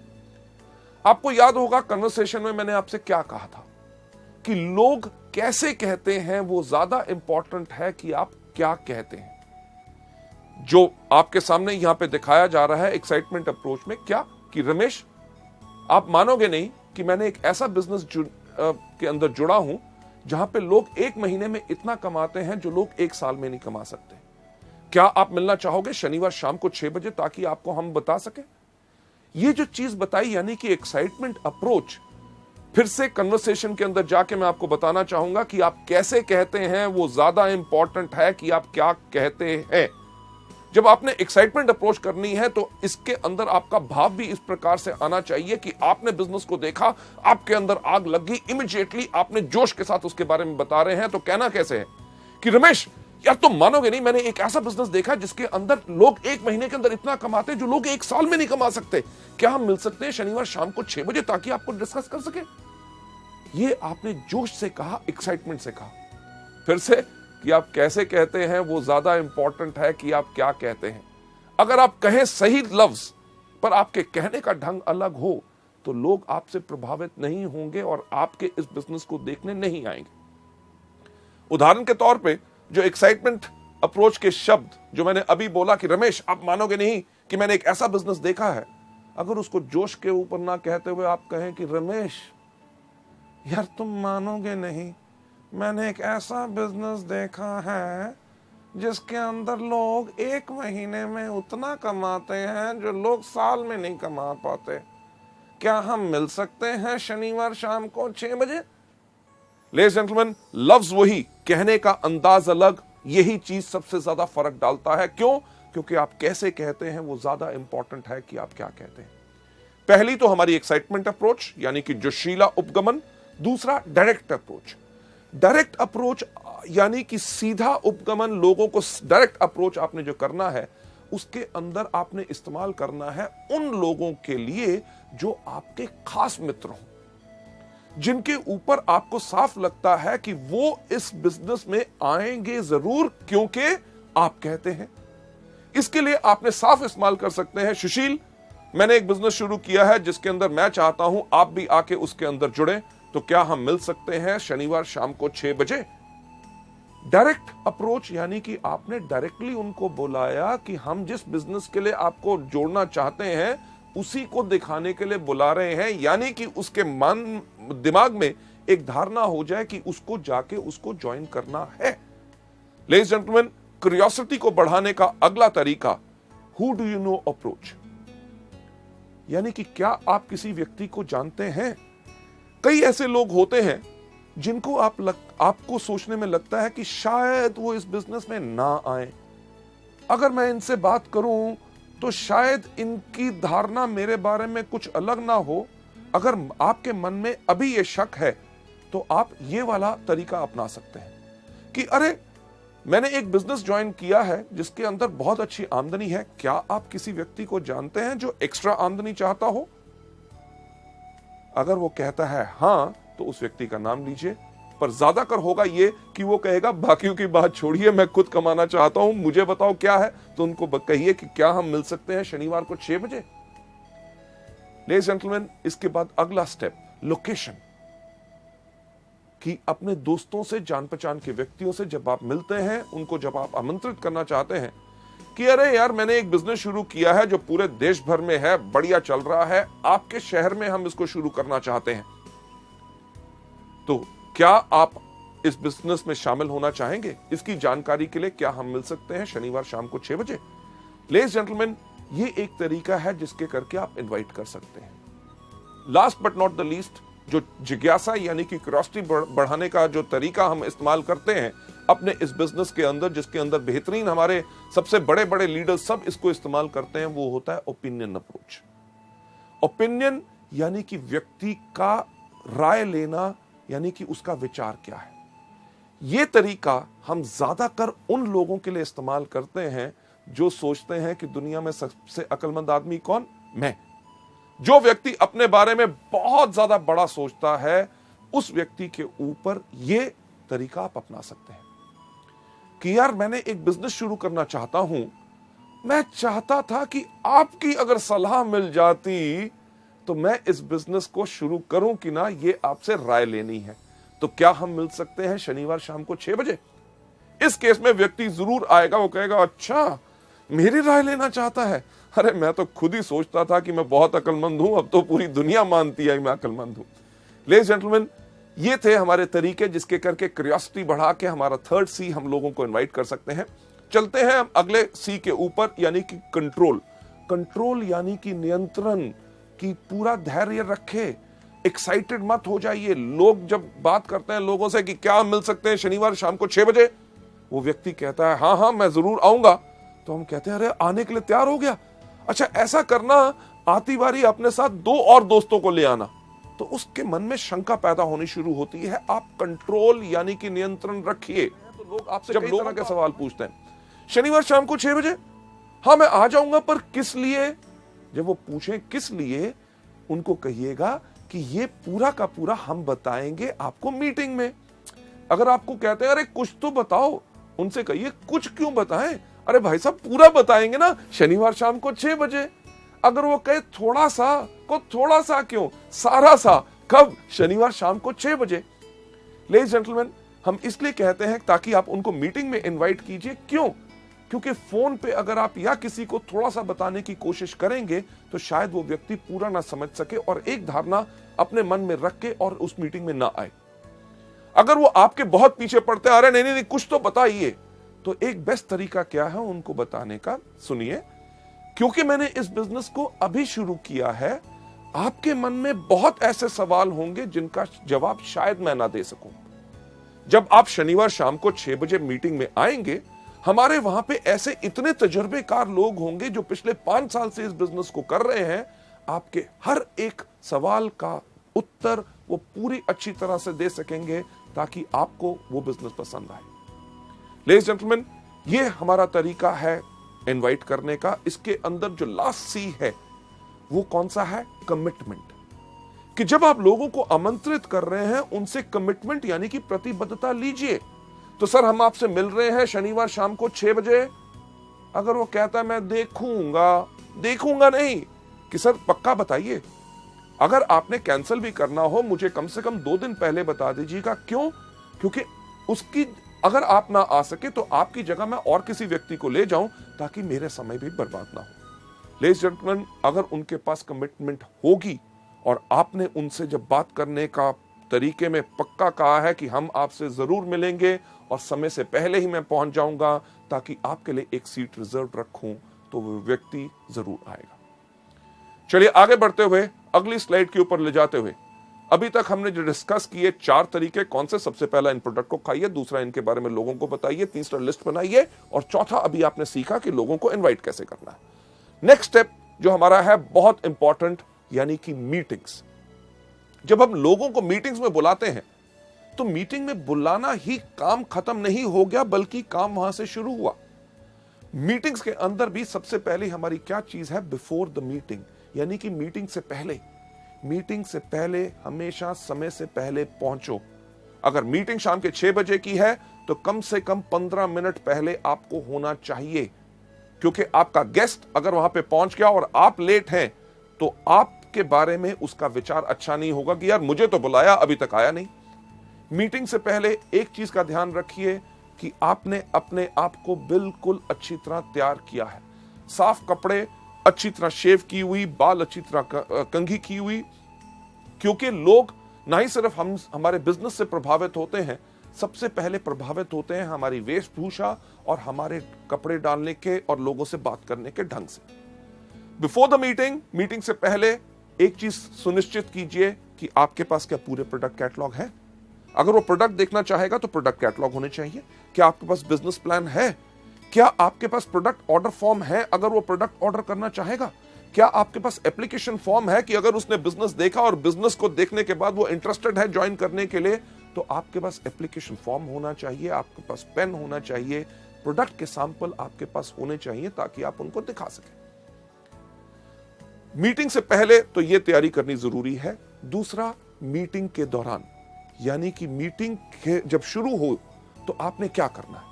[SPEAKER 1] आपको याद होगा कन्वर्सेशन में मैंने आपसे क्या कहा था कि लोग कैसे कहते हैं वो ज्यादा इंपॉर्टेंट है कि आप क्या कहते हैं। जो आपके सामने यहां पे दिखाया जा रहा है एक्साइटमेंट अप्रोच में, क्या कि रमेश आप मानोगे नहीं कि मैंने एक ऐसा बिजनेस के अंदर जुड़ा हूं जहां पे लोग एक महीने में इतना कमाते हैं जो लोग एक साल में नहीं कमा सकते। क्या आप मिलना चाहोगे शनिवार शाम को 6 बजे ताकि आपको हम बता सके। ये जो चीज बताई यानी कि एक्साइटमेंट अप्रोच। फिर से कन्वर्सेशन के अंदर जाके मैं आपको बताना चाहूंगा कि आप कैसे कहते हैं वो ज्यादा इंपॉर्टेंट है कि आप क्या कहते हैं। जब आपने एक्साइटमेंट अप्रोच करनी है तो इसके अंदर आपका भाव भी इस प्रकार से आना चाहिए कि आपने बिजनेस को देखा, आपके अंदर आग लग गई, इमीडिएटली आपने जोश के साथ उसके बारे में बता रहे हैं। तो कहना कैसे है कि रमेश यार तुम मानोगे नहीं, मैंने एक ऐसा बिजनेस देखा जिसके अंदर लोग एक महीने के अंदर इतना कमाते हैं जो लोग एक साल में नहीं कमा सकते। क्या हम मिल सकते हैं शनिवार शाम को 6 बजे ताकि आपको डिस्कस कर सके। ये आपने जोश से कहा, एक्साइटमेंट से कहा। फिर से कि आप कैसे कहते हैं वो ज्यादा इंपॉर्टेंट है कि आप क्या कहते हैं। अगर आप कहें सही लफ्ज पर आपके कहने का ढंग अलग हो तो लोग आपसे प्रभावित नहीं होंगे और आपके इस बिजनेस को देखने नहीं आएंगे। उदाहरण के तौर पे जो एक्साइटमेंट अप्रोच के शब्द जो मैंने अभी बोला कि रमेश आप मानोगे नहीं कि मैंने एक ऐसा बिजनेस देखा है, अगर उसको जोश के ऊपर ना कहते हुए आप कहें कि रमेश यार तुम मानोगे नहीं, मैंने एक ऐसा बिजनेस देखा है जिसके अंदर लोग एक महीने में उतना कमाते हैं जो लोग साल में नहीं कमा पाते। क्या हम मिल सकते हैं शनिवार शाम को 6 बजे। लेडीज जेंटलमैन, लफ्ज वही, कहने का अंदाज अलग, यही चीज सबसे ज्यादा फर्क डालता है। क्यों? क्योंकि आप कैसे कहते हैं वो ज्यादा इंपॉर्टेंट है कि आप क्या कहते हैं। पहली तो हमारी एक्साइटमेंट अप्रोच यानी कि जोशीला उपगमन। दूसरा डायरेक्ट अप्रोच। डायरेक्ट अप्रोच यानी कि सीधा उपगमन, लोगों को डायरेक्ट अप्रोच आपने जो करना है उसके अंदर आपने इस्तेमाल करना है उन लोगों के लिए जो आपके खास मित्र हों, जिनके ऊपर आपको साफ लगता है कि वो इस बिजनेस में आएंगे जरूर क्योंकि आप कहते हैं। इसके लिए आपने साफ इस्तेमाल कर सकते हैं, सुशील मैंने एक बिजनेस शुरू किया है जिसके अंदर मैं चाहता हूं आप भी आके उसके अंदर जुड़े, तो क्या हम मिल सकते हैं शनिवार शाम को 6 बजे। डायरेक्ट अप्रोच यानी कि आपने डायरेक्टली उनको बुलाया कि हम जिस बिजनेस के लिए आपको जोड़ना चाहते हैं उसी को दिखाने के लिए बुला रहे हैं, यानी कि उसके मन दिमाग में एक धारणा हो जाए कि उसको जाके उसको ज्वाइन करना है। लेडीज जेंटलमैन, क्यूरियोसिटी को बढ़ाने का अगला तरीका who do you know approach, यानी कि क्या आप किसी व्यक्ति को जानते हैं। कई ऐसे लोग होते हैं जिनको आपको सोचने में लगता है कि शायद वो इस बिजनेस में ना आए। अगर मैं इनसे बात करूं तो शायद इनकी धारणा मेरे बारे में कुछ अलग ना हो। अगर आपके मन में अभी ये शक है तो आप ये वाला तरीका अपना सकते हैं कि अरे मैंने एक बिजनेस ज्वाइन किया है जिसके अंदर बहुत अच्छी आमदनी है, क्या आप किसी व्यक्ति को जानते हैं जो एक्स्ट्रा आमदनी चाहता हो। अगर वो कहता है हां तो उस व्यक्ति का नाम लीजिए, पर ज्यादातर होगा ये कि वो कहेगा बाकियों की बात छोड़िए, मैं खुद कमाना चाहता हूं, मुझे बताओ क्या है। तो उनको कहिए कि क्या हम मिल सकते हैं शनिवार को 6 बजे। लेडीज जेंटलमैन, इसके बाद अगला स्टेप लोकेशन, कि अपने दोस्तों से, जान पहचान के व्यक्तियों से जब आप मिलते हैं, उनको जब आप आमंत्रित करना चाहते हैं कि अरे यार मैंने एक बिजनेस शुरू किया है जो पूरे देश भर में है, बढ़िया चल रहा है, आपके शहर में हम इसको शुरू करना चाहते हैं, तो क्या आप इस बिजनेस में शामिल होना चाहेंगे? इसकी जानकारी के लिए क्या हम मिल सकते हैं शनिवार शाम को 6 बजे? लेडीज जेंटलमैन, ये एक तरीका है जिसके करके आप इनवाइट कर सकते हैं। Last but not the least, जो जिज्ञासा यानी कि क्यूरियोसिटी बढ़ाने का जो तरीका हम इस्तेमाल करते हैं अपने इस बिजनेस के अंदर, जिसके अंदर बेहतरीन हमारे सबसे बड़े बड़े लीडर्स सब इसको इस्तेमाल करते हैं, वो होता है ओपिनियन अप्रोच। ओपिनियन यानी कि व्यक्ति का राय लेना, यानी कि उसका विचार क्या है। यह तरीका हम ज्यादातर उन लोगों के लिए इस्तेमाल करते हैं जो सोचते हैं कि दुनिया में सबसे अक्लमंद आदमी कौन? मैं। जो व्यक्ति अपने बारे में बहुत ज्यादा बड़ा सोचता है, उस व्यक्ति के ऊपर यह तरीका आप अपना सकते हैं कि यार मैंने एक बिजनेस शुरू करना चाहता हूं, मैं चाहता था कि आपकी अगर सलाह मिल जाती तो मैं इस बिजनेस को शुरू करूं कि ना, ये आपसे राय लेनी है। तो क्या हम मिल सकते हैं शनिवार शाम को 6 बजे? इस केस में व्यक्ति जरूर आएगा, वो कहेगा अच्छा मेरी राय लेना चाहता है, अरे मैं तो खुद ही सोचता था कि मैं बहुत अक्लमंद हूं, अब तो पूरी दुनिया मानती है कि मैं अक्लमंद हूं। लेडीज जेंटलमैन, ये थे हमारे तरीके जिसके करके क्यूरियोसिटी बढ़ा के हमारा थर्ड सी हम लोगों को इनवाइट कर सकते हैं। चलते हैं हम अगले सी के ऊपर, यानी कि कंट्रोल। कंट्रोल यानी कि नियंत्रण, की पूरा धैर्य रखे, एक्साइटेड मत हो जाइए। लोग जब बात करते हैं लोगों से कि क्या हम मिल सकते हैं शनिवार शाम को 6 बजे, वो व्यक्ति कहता है हाँ हाँ मैं जरूर आऊंगा, तो हम कहते हैं अरे आने के लिए तैयार हो गया, अच्छा ऐसा करना, आती बारी अपने साथ 2 और दोस्तों को ले आना। तो उसके मन में शंका पैदा होनी शुरू होती है। आप कंट्रोल यानी कि नियंत्रण रखिए। तो लोग आपसे जब लोगों के सवाल पूछते हैं शनिवार शाम को 6 बजे, हाँ मैं आ जाऊंगा, पर किस लिए? जब वो पूछें किस लिए, उनको कहिएगा कि ये पूरा का पूरा हम बताएंगे आपको मीटिंग में। अगर आपको कहते हैं अरे कुछ तो बताओ, उनसे कहिए कुछ क्यों बताएं, अरे भाई साहब पूरा बताएंगे ना शनिवार शाम को 6 बजे। अगर वो कहे थोड़ा सा, को थोड़ा सा क्यों, सारा सा, कब? शनिवार शाम को 6 बजे। लेडीज जेंटलमैन, हम इसलिए कहते हैं ताकि आप उनको मीटिंग में इनवाइट कीजिए। क्यों? क्योंकि फोन पे अगर आप या किसी को थोड़ा सा बताने की कोशिश करेंगे तो शायद वो व्यक्ति पूरा ना समझ सके और एक धारणा अपने मन में रख के और उस मीटिंग में ना आए। अगर वो आपके बहुत पीछे पड़ते हैं, अरे नहीं नहीं कुछ तो बताइए, तो एक बेस्ट तरीका क्या है उनको बताने का? सुनिए, क्योंकि मैंने इस बिजनेस को अभी शुरू किया है, आपके मन में बहुत ऐसे सवाल होंगे जिनका जवाब शायद मैं ना दे सकूं। जब आप शनिवार शाम को 6 बजे मीटिंग में आएंगे, हमारे वहां पे ऐसे इतने तजुर्बेकार लोग होंगे जो पिछले 5 साल से इस बिजनेस को कर रहे हैं। आपके हर एक सवाल का उत्तर वो पूरी अच्छी तरह से दे सकेंगे ताकि आपको वो बिजनेस पसंद आए। लेडीज जेंटलमैन, ये हमारा तरीका है इनवाइट करने का। इसके अंदर जो लास्ट सी है वो कौन सा है? कमिटमेंट। कि जब आप लोगों को आमंत्रित कर रहे हैं, उनसे कमिटमेंट यानी कि प्रतिबद्धता लीजिए। तो सर हम आपसे मिल रहे हैं शनिवार शाम को 6 बजे। अगर वो कहता है मैं देखूंगा नहीं, कि सर पक्का बताइए। अगर आपने कैंसिल भी करना हो, मुझे कम से कम 2 दिन पहले बता दीजिएगा। क्यों? क्योंकि उसकी अगर आप ना आ सके तो आपकी जगह मैं और किसी व्यक्ति को ले जाऊं ताकि मेरे समय भी बर्बाद ना हो। लेडीज जेंटलमैन, अगर उनके पास कमिटमेंट होगी और आपने उनसे जब बात करने का तरीके में पक्का कहा है कि हम आपसे जरूर मिलेंगे और समय से पहले ही मैं पहुंच जाऊंगा ताकि आपके लिए एक सीट रिजर्व रखूं, तो वो व्यक्ति जरूर आएगा। चलिए आगे बढ़ते हुए अगली स्लाइड के ऊपर ले जाते हुए, अभी तक हमने जो डिस्कस किए 4 तरीके कौन से? सबसे पहला इन प्रोडक्ट को खाइए, दूसरा इनके बारे में लोगों को बताइए, तीसरा लिस्ट बनाइए, और चौथा अभी आपने सीखा कि लोगों को इनवाइट कैसे करना है। नेक्स्ट स्टेप जो हमारा है बहुत इंपॉर्टेंट, यानी कि मीटिंग्स। जब हम लोगों को मीटिंग्स में बुलाते हैं तो मीटिंग में बुलाना ही काम खत्म नहीं हो गया, बल्कि काम वहां से शुरू हुआ। मीटिंग्स के अंदर भी सबसे पहले हमारी क्या चीज है? बिफोर द मीटिंग, यानी कि मीटिंग से पहले। मीटिंग से पहले हमेशा समय से पहले पहुंचो अगर मीटिंग शाम के 6 बजे की है तो कम से कम 15 मिनट पहले आपको होना चाहिए, क्योंकि आपका गेस्ट अगर वहां पे पहुंच गया और आप लेट हैं तो आपके बारे में उसका विचार अच्छा नहीं होगा कि यार मुझे तो बुलाया अभी तक आया नहीं। मीटिंग से पहले एक चीज का ध्यान रखिए कि आपने अपने आप को बिल्कुल अच्छी तरह तैयार किया है, साफ कपड़े, अच्छी तरह शेव की हुई, बाल अच्छी तरह कंघी की हुई, क्योंकि लोग ना ही सिर्फ हमारे बिजनेस से प्रभावित होते हैं, सबसे पहले प्रभावित होते हैं हमारी वेशभूषा और हमारे कपड़े डालने के और लोगों से बात करने के ढंग से। बिफोर द मीटिंग से पहले एक चीज सुनिश्चित कीजिए कि आपके पास क्या पूरे प्रोडक्ट कैटलॉग है। अगर वो प्रोडक्ट देखना चाहेगा तो प्रोडक्ट कैटलॉग होने चाहिए। क्या आपके पास बिजनेस प्लान है? क्या आपके पास प्रोडक्ट ऑर्डर फॉर्म है अगर वो प्रोडक्ट ऑर्डर करना चाहेगा? क्या आपके पास एप्लीकेशन फॉर्म है कि अगर उसने बिजनेस देखा और बिजनेस को देखने के बाद वो इंटरेस्टेड है ज्वाइन करने के लिए, तो आपके पास एप्लीकेशन फॉर्म होना चाहिए, आपके पास पेन होना चाहिए, प्रोडक्ट के सैंपल आपके पास होने चाहिए ताकि आप उनको दिखा सकें। मीटिंग से पहले तो यह तैयारी करनी जरूरी है। दूसरा, मीटिंग के दौरान, यानी कि मीटिंग जब शुरू हो तो आपने क्या करना है।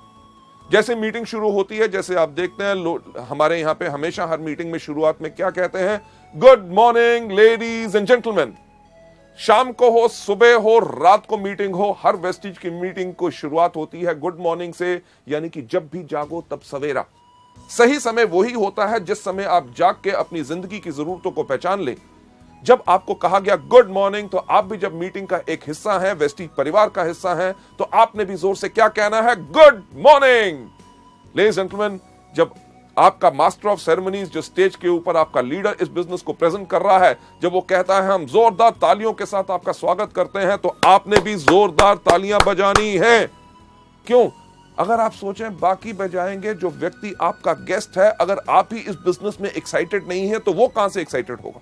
[SPEAKER 1] जैसे मीटिंग शुरू होती है, जैसे आप देखते हैं हमारे यहां पे हमेशा हर मीटिंग में शुरुआत में क्या कहते हैं, good morning ladies and gentleman. शाम को हो, सुबह हो, रात को मीटिंग हो, हर वेस्टिज की मीटिंग को शुरुआत होती है गुड मॉर्निंग से, यानी कि जब भी जागो तब सवेरा। सही समय वही होता है जिस समय आप जाग के अपनी जिंदगी की जरूरतों को पहचान ले। जब आपको कहा गया गुड मॉर्निंग, तो आप भी जब मीटिंग का एक हिस्सा है, वेस्टिज परिवार का हिस्सा है, तो आपने भी जोर से क्या कहना है, good morning. Ladies and gentleman, जब आपका मास्टर ऑफ सेरेमनीज, जो स्टेज के ऊपर आपका लीडर इस बिजनेस को प्रेजेंट कर रहा है, जब वो कहता है हम जोरदार तालियों के साथ आपका स्वागत करते हैं, तो आपने भी जोरदार तालियां बजानी है। क्यों? अगर आप सोचें बाकी बजाएंगे, जो व्यक्ति आपका गेस्ट है, अगर आप ही इस बिजनेस में एक्साइटेड नहीं है तो वो कहां से एक्साइटेड होगा।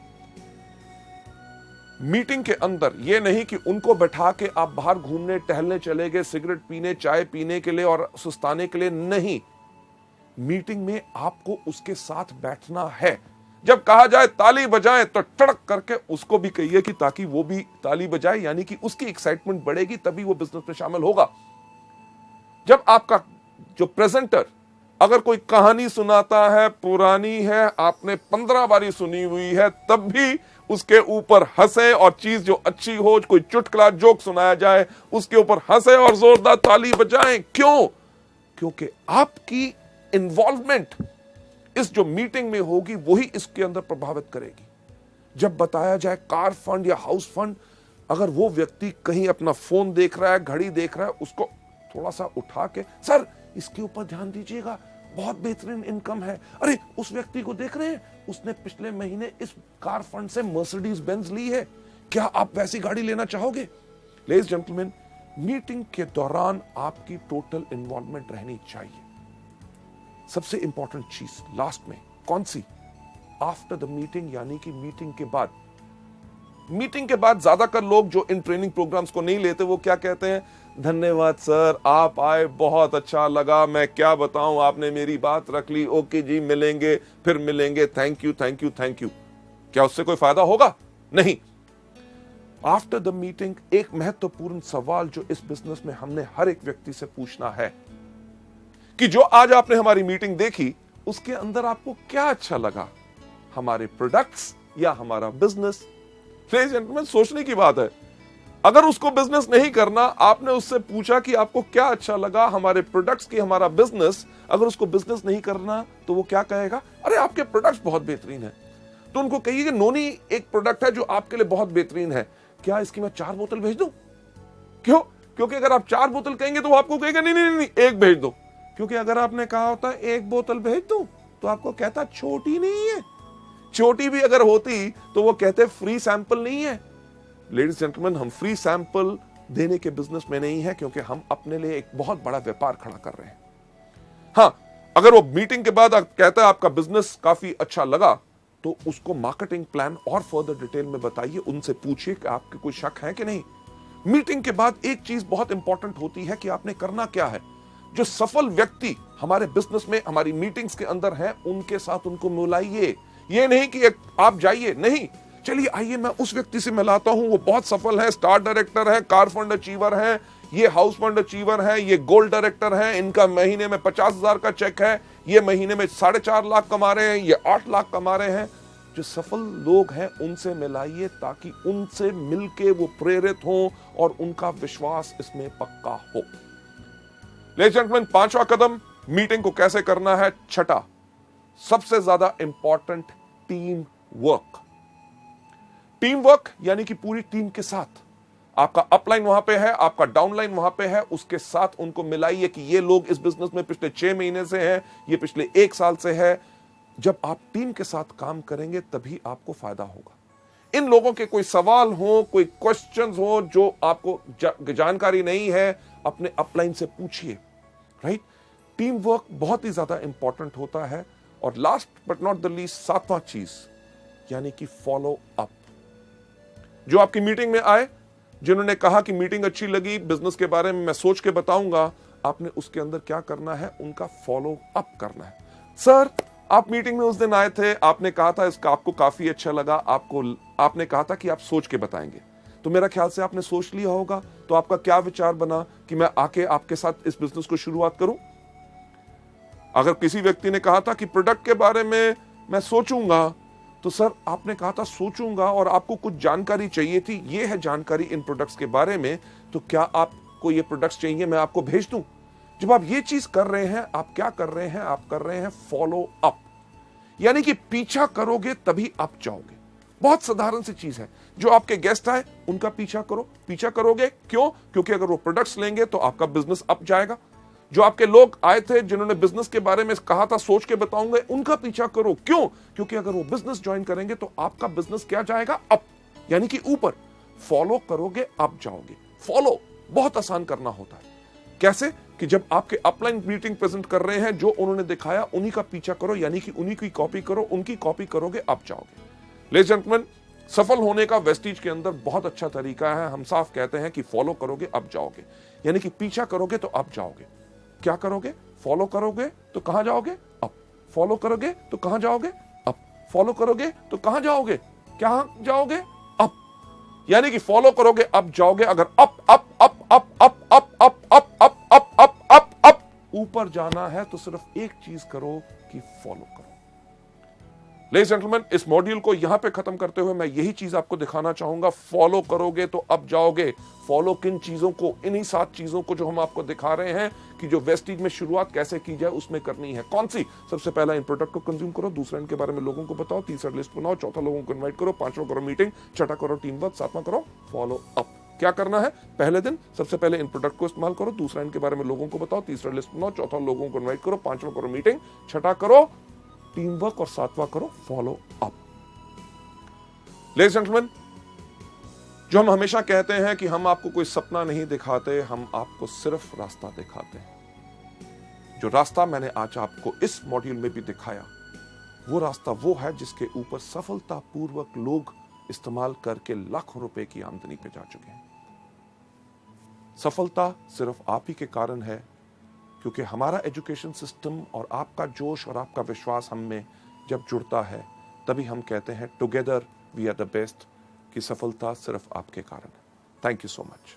[SPEAKER 1] मीटिंग के अंदर यह नहीं कि उनको बैठा के आप बाहर घूमने टहलने चले गए, सिगरेट पीने, चाय पीने के लिए और सुस्ताने के लिए नहीं। मीटिंग में आपको उसके साथ बैठना है। जब कहा जाए ताली बजाएं तो टड़क करके उसको भी कहिए कि ताकि वो भी ताली बजाए, यानी कि उसकी एक्साइटमेंट बढ़ेगी, तभी वो बिजनेस में शामिल होगा। जब आपका जो प्रेजेंटर अगर कोई कहानी सुनाता है, पुरानी है, आपने 15 बारी सुनी हुई है, तब भी उसके ऊपर हंसे, और चीज जो अच्छी हो, कोई चुटकुला जोक सुनाया जाए, उसके ऊपर हंसे और जोरदार ताली बजाएं। क्यों? क्योंकि आपकी इन्वॉल्वमेंट इस जो मीटिंग में होगी वही इसके अंदर प्रभावित करेगी। जब बताया जाए कार फंड या हाउस फंड, अगर वो व्यक्ति कहीं अपना फोन देख रहा है, घड़ी देख रहा है, उसको थोड़ा सा उठा के, सर इसके ऊपर ध्यान दीजिएगा, बहुत बेहतरीन इनकम है। अरे उस व्यक्ति को देख रहे हैं, उसने पिछले महीने इस कार फंड से मर्सिडीज बेंज ली है, क्या आप वैसी गाड़ी लेना चाहोगे। लेडीज जेंटलमैन, मीटिंग के दौरान आपकी टोटल इन्वॉल्वमेंट रहनी चाहिए। सबसे इंपॉर्टेंट चीज लास्ट में कौन सी? आफ्टर द मीटिंग, यानी कि मीटिंग के बाद। मीटिंग के बाद ज्यादातर लोग जो इन ट्रेनिंग प्रोग्राम्स को नहीं लेते, वो क्या कहते हैं, धन्यवाद सर, आप आए, बहुत अच्छा लगा, मैं क्या बताऊं, आपने मेरी बात रख ली, ओके जी, मिलेंगे, फिर मिलेंगे, thank you thank you thank you. क्या उससे कोई फायदा होगा? नहीं। आफ्टर द मीटिंग एक महत्वपूर्ण सवाल जो इस बिजनेस में हमने हर एक व्यक्ति से पूछना है कि जो आज आपने हमारी मीटिंग देखी, उसके अंदर आपको क्या अच्छा लगा, हमारे प्रोडक्ट्स या हमारा बिजनेस। लेडीज एंड जेंटलमैन, सोचने की बात है। अगर उसको बिजनेस नहीं करना, आपने उससे पूछा कि आपको क्या अच्छा लगा, हमारे प्रोडक्ट्स की हमारा बिजनेस, अगर उसको बिजनेस नहीं करना तो वो क्या कहेगा, अरे आपके प्रोडक्ट्स बहुत बेहतरीन है। तो उनको कहिए कि नोनी एक प्रोडक्ट है जो आपके लिए बहुत बेहतरीन है, क्या इसकी मैं 4 बोतल भेज दूं? क्यों? क्योंकि अगर आप 4 बोतल कहेंगे तो वो आपको कहेगा नहीं नहीं नहीं, एक भेज दो। क्योंकि अगर आपने कहा होता 1 बोतल भेज दूं, तो आपको कहता छोटी नहीं है। छोटी भी अगर होती तो वो कहते फ्री सैंपल नहीं है। लेडीज जेंटलमैन, हम फ्री सैंपल देने के बिजनेस में नहीं है, क्योंकि हम अपने लिए एक बहुत बड़ा व्यापार खड़ा कर रहे हैं। हां, अगर वो मीटिंग के बाद कहता है आपका बिजनेस काफी अच्छा लगा, तो उसको मार्केटिंग प्लान और फर्दर डिटेल में बताइए, उनसे पूछिए कि आपके कोई शक है कि नहीं। मीटिंग के बाद एक चीज बहुत इंपॉर्टेंट होती है कि आपने करना क्या है। जो सफल व्यक्ति हमारे बिजनेस में हमारी मीटिंग्स के अंदर हैं, उनके साथ उनको मिलाइए। ये नहीं कि आप जाइए, नहीं, चलिए आइए मैं उस व्यक्ति से मिलाता हूं, वो बहुत सफल है, स्टार डायरेक्टर है, कार फंड अचीवर है, ये हाउस फंड अचीवर हैं, ये गोल्ड डायरेक्टर हैं, इनका महीने में 50,000 का चेक है, ये महीने में 4.5 लाख कमा रहे हैं, ये 8 लाख कमा रहे हैं। जो सफल लोग हैं उनसे मिलाइए ताकि उनसे मिलके वो प्रेरित हों और उनका विश्वास इसमें पक्का हो। लेडीज एंड जेंटलमैन, 5वां कदम मीटिंग को कैसे करना है। छठा, सबसे ज्यादा important, team work. Team work यानी कि पूरी टीम के साथ, आपका अपलाइन वहां पे है, आपका डाउनलाइन वहां पे है, उसके साथ उनको मिलाइए कि ये लोग इस बिजनेस में पिछले 6 महीने से हैं, ये पिछले 1 साल से है। जब आप टीम के साथ काम करेंगे तभी आपको फायदा होगा। इन लोगों के कोई सवाल हो, कोई क्वेश्चंस हो जो आपको जानकारी नहीं है, अपने अपलाइन से पूछिए, राइट। टीम वर्क बहुत ही ज्यादा इंपॉर्टेंट होता है। और last but not the least, 7वां चीज यानी कि फॉलो अप। जो आपकी मीटिंग में आए, जिन्होंने कहा कि मीटिंग अच्छी लगी, बिजनेस के बारे में मैं सोच के बताऊंगा, आपने उसके अंदर क्या करना है, उनका फॉलो अप करना है। सर, आप मीटिंग में उस दिन आए थे, आपने कहा था इसका आपको काफी अच्छा लगा, आपने कहा था कि आप सोच के बताएंगे, तो मेरा ख्याल से आपने सोच लिया होगा। तो आपका क्या विचार बना कि मैं आके आपके साथ इस बिजनेस को शुरुआत करूं? अगर किसी व्यक्ति ने कहा था कि प्रोडक्ट के बारे में मैं सोचूंगा, तो सर आपने कहा था सोचूंगा और आपको कुछ जानकारी चाहिए थी, ये है जानकारी इन प्रोडक्ट्स के बारे में, तो क्या आपको ये प्रोडक्ट्स चाहिए, मैं आपको भेज दूं? जब आप ये चीज कर रहे हैं, आप क्या कर रहे हैं, आप कर रहे हैं फॉलो अप, यानी कि पीछा करोगे तभी आप जाओगे। बहुत साधारण सी चीज है। जो आपके गेस्ट आए उनका पीछा करो। पीछा करोगे क्यों? क्योंकि अगर वो प्रोडक्ट्स लेंगे तो आपका बिजनेस अप जाएगा। जो आपके लोग आए थे जिन्होंने बिजनेस के बारे में कहा था सोच के बताऊंगा, उनका पीछा करो। क्यों? क्योंकि अगर वो बिजनेस ज्वाइन करेंगे तो आपका बिजनेस क्या जाएगा? अप, यानी कि ऊपर। फॉलो करोगे अप जाओगे। फॉलो बहुत आसान करना होता है। कैसे? कि जब आपके अपलाइन मीटिंग प्रेजेंट कर रहे हैं, जो उन्होंने दिखाया उन्हीं का पीछा करो, यानी कि उन्हीं की कॉपी करो, उनकी कॉपी करोगे अप जाओगे। लेडीज एंड जेंटलमैन, सफल होने का वेस्टीज के अंदर बहुत अच्छा तरीका है। हम साफ कहते हैं कि फॉलो करोगे अप जाओगे, यानी कि पीछा करोगे तो अप जाओगे। क्या करोगे? फॉलो करोगे तो कहां जाओगे? अप। फॉलो करोगे तो कहां जाओगे? अप। फॉलो करोगे तो कहां जाओगे? क्या जाओगे? अप। यानी कि फॉलो करोगे अप जाओगे। अगर up up up up up up up up up up up up up ऊपर जाना है तो सिर्फ एक चीज करो कि फॉलो करो। लेडीज एंड जेंटलमैन, इस मॉड्यूल को यहां पे खत्म करते हुए मैं यही चीज आपको दिखाना चाहूंगा। फॉलो करोगे तो अब जाओगे। फॉलो किन चीजों को? इन्हीं 7 चीजों को जो हम आपको दिखा रहे हैं कि जो वेस्टीज में शुरुआत कैसे की जाए उसमें करनी है। कौन सी? सबसे पहला इन प्रोडक्ट को कंज्यूम करो, दूसरा इनके बारे में लोगों को बताओ, तीसरा लिस्ट बनाओ, चौथा लोगों को इन्वाइट करो, 5वां करो मीटिंग, छठा करो टीम वर्क, 7वां करो फॉलो अप। क्या करना है? पहले दिन सबसे पहले इन प्रोडक्ट को इस्तेमाल करो, दूसरा इनके बारे में लोगों को बताओ, तीसरा लिस्ट बनाओ, चौथा लोगों को इन्वाइट करो, 5वां करो मीटिंग, छठा करो टीम वर्क और 7वां करो follow up. Ladies and gentleman, जो हम हमेशा कहते हैं कि हम आपको कोई सपना नहीं दिखाते, हम आपको सिर्फ रास्ता दिखाते हैं। जो रास्ता मैंने आज आपको इस मॉड्यूल में भी दिखाया, वो रास्ता वो है जिसके ऊपर सफलतापूर्वक लोग इस्तेमाल करके लाखों रुपए की आमदनी पे जा चुके हैं। सफलता सिर्फ आप ही के कारण है, क्योंकि हमारा एजुकेशन सिस्टम और आपका जोश और आपका विश्वास हम में जब जुड़ता है, तभी हम कहते हैं together we are the best, कि सफलता सिर्फ आपके कारण है। Thank you so much.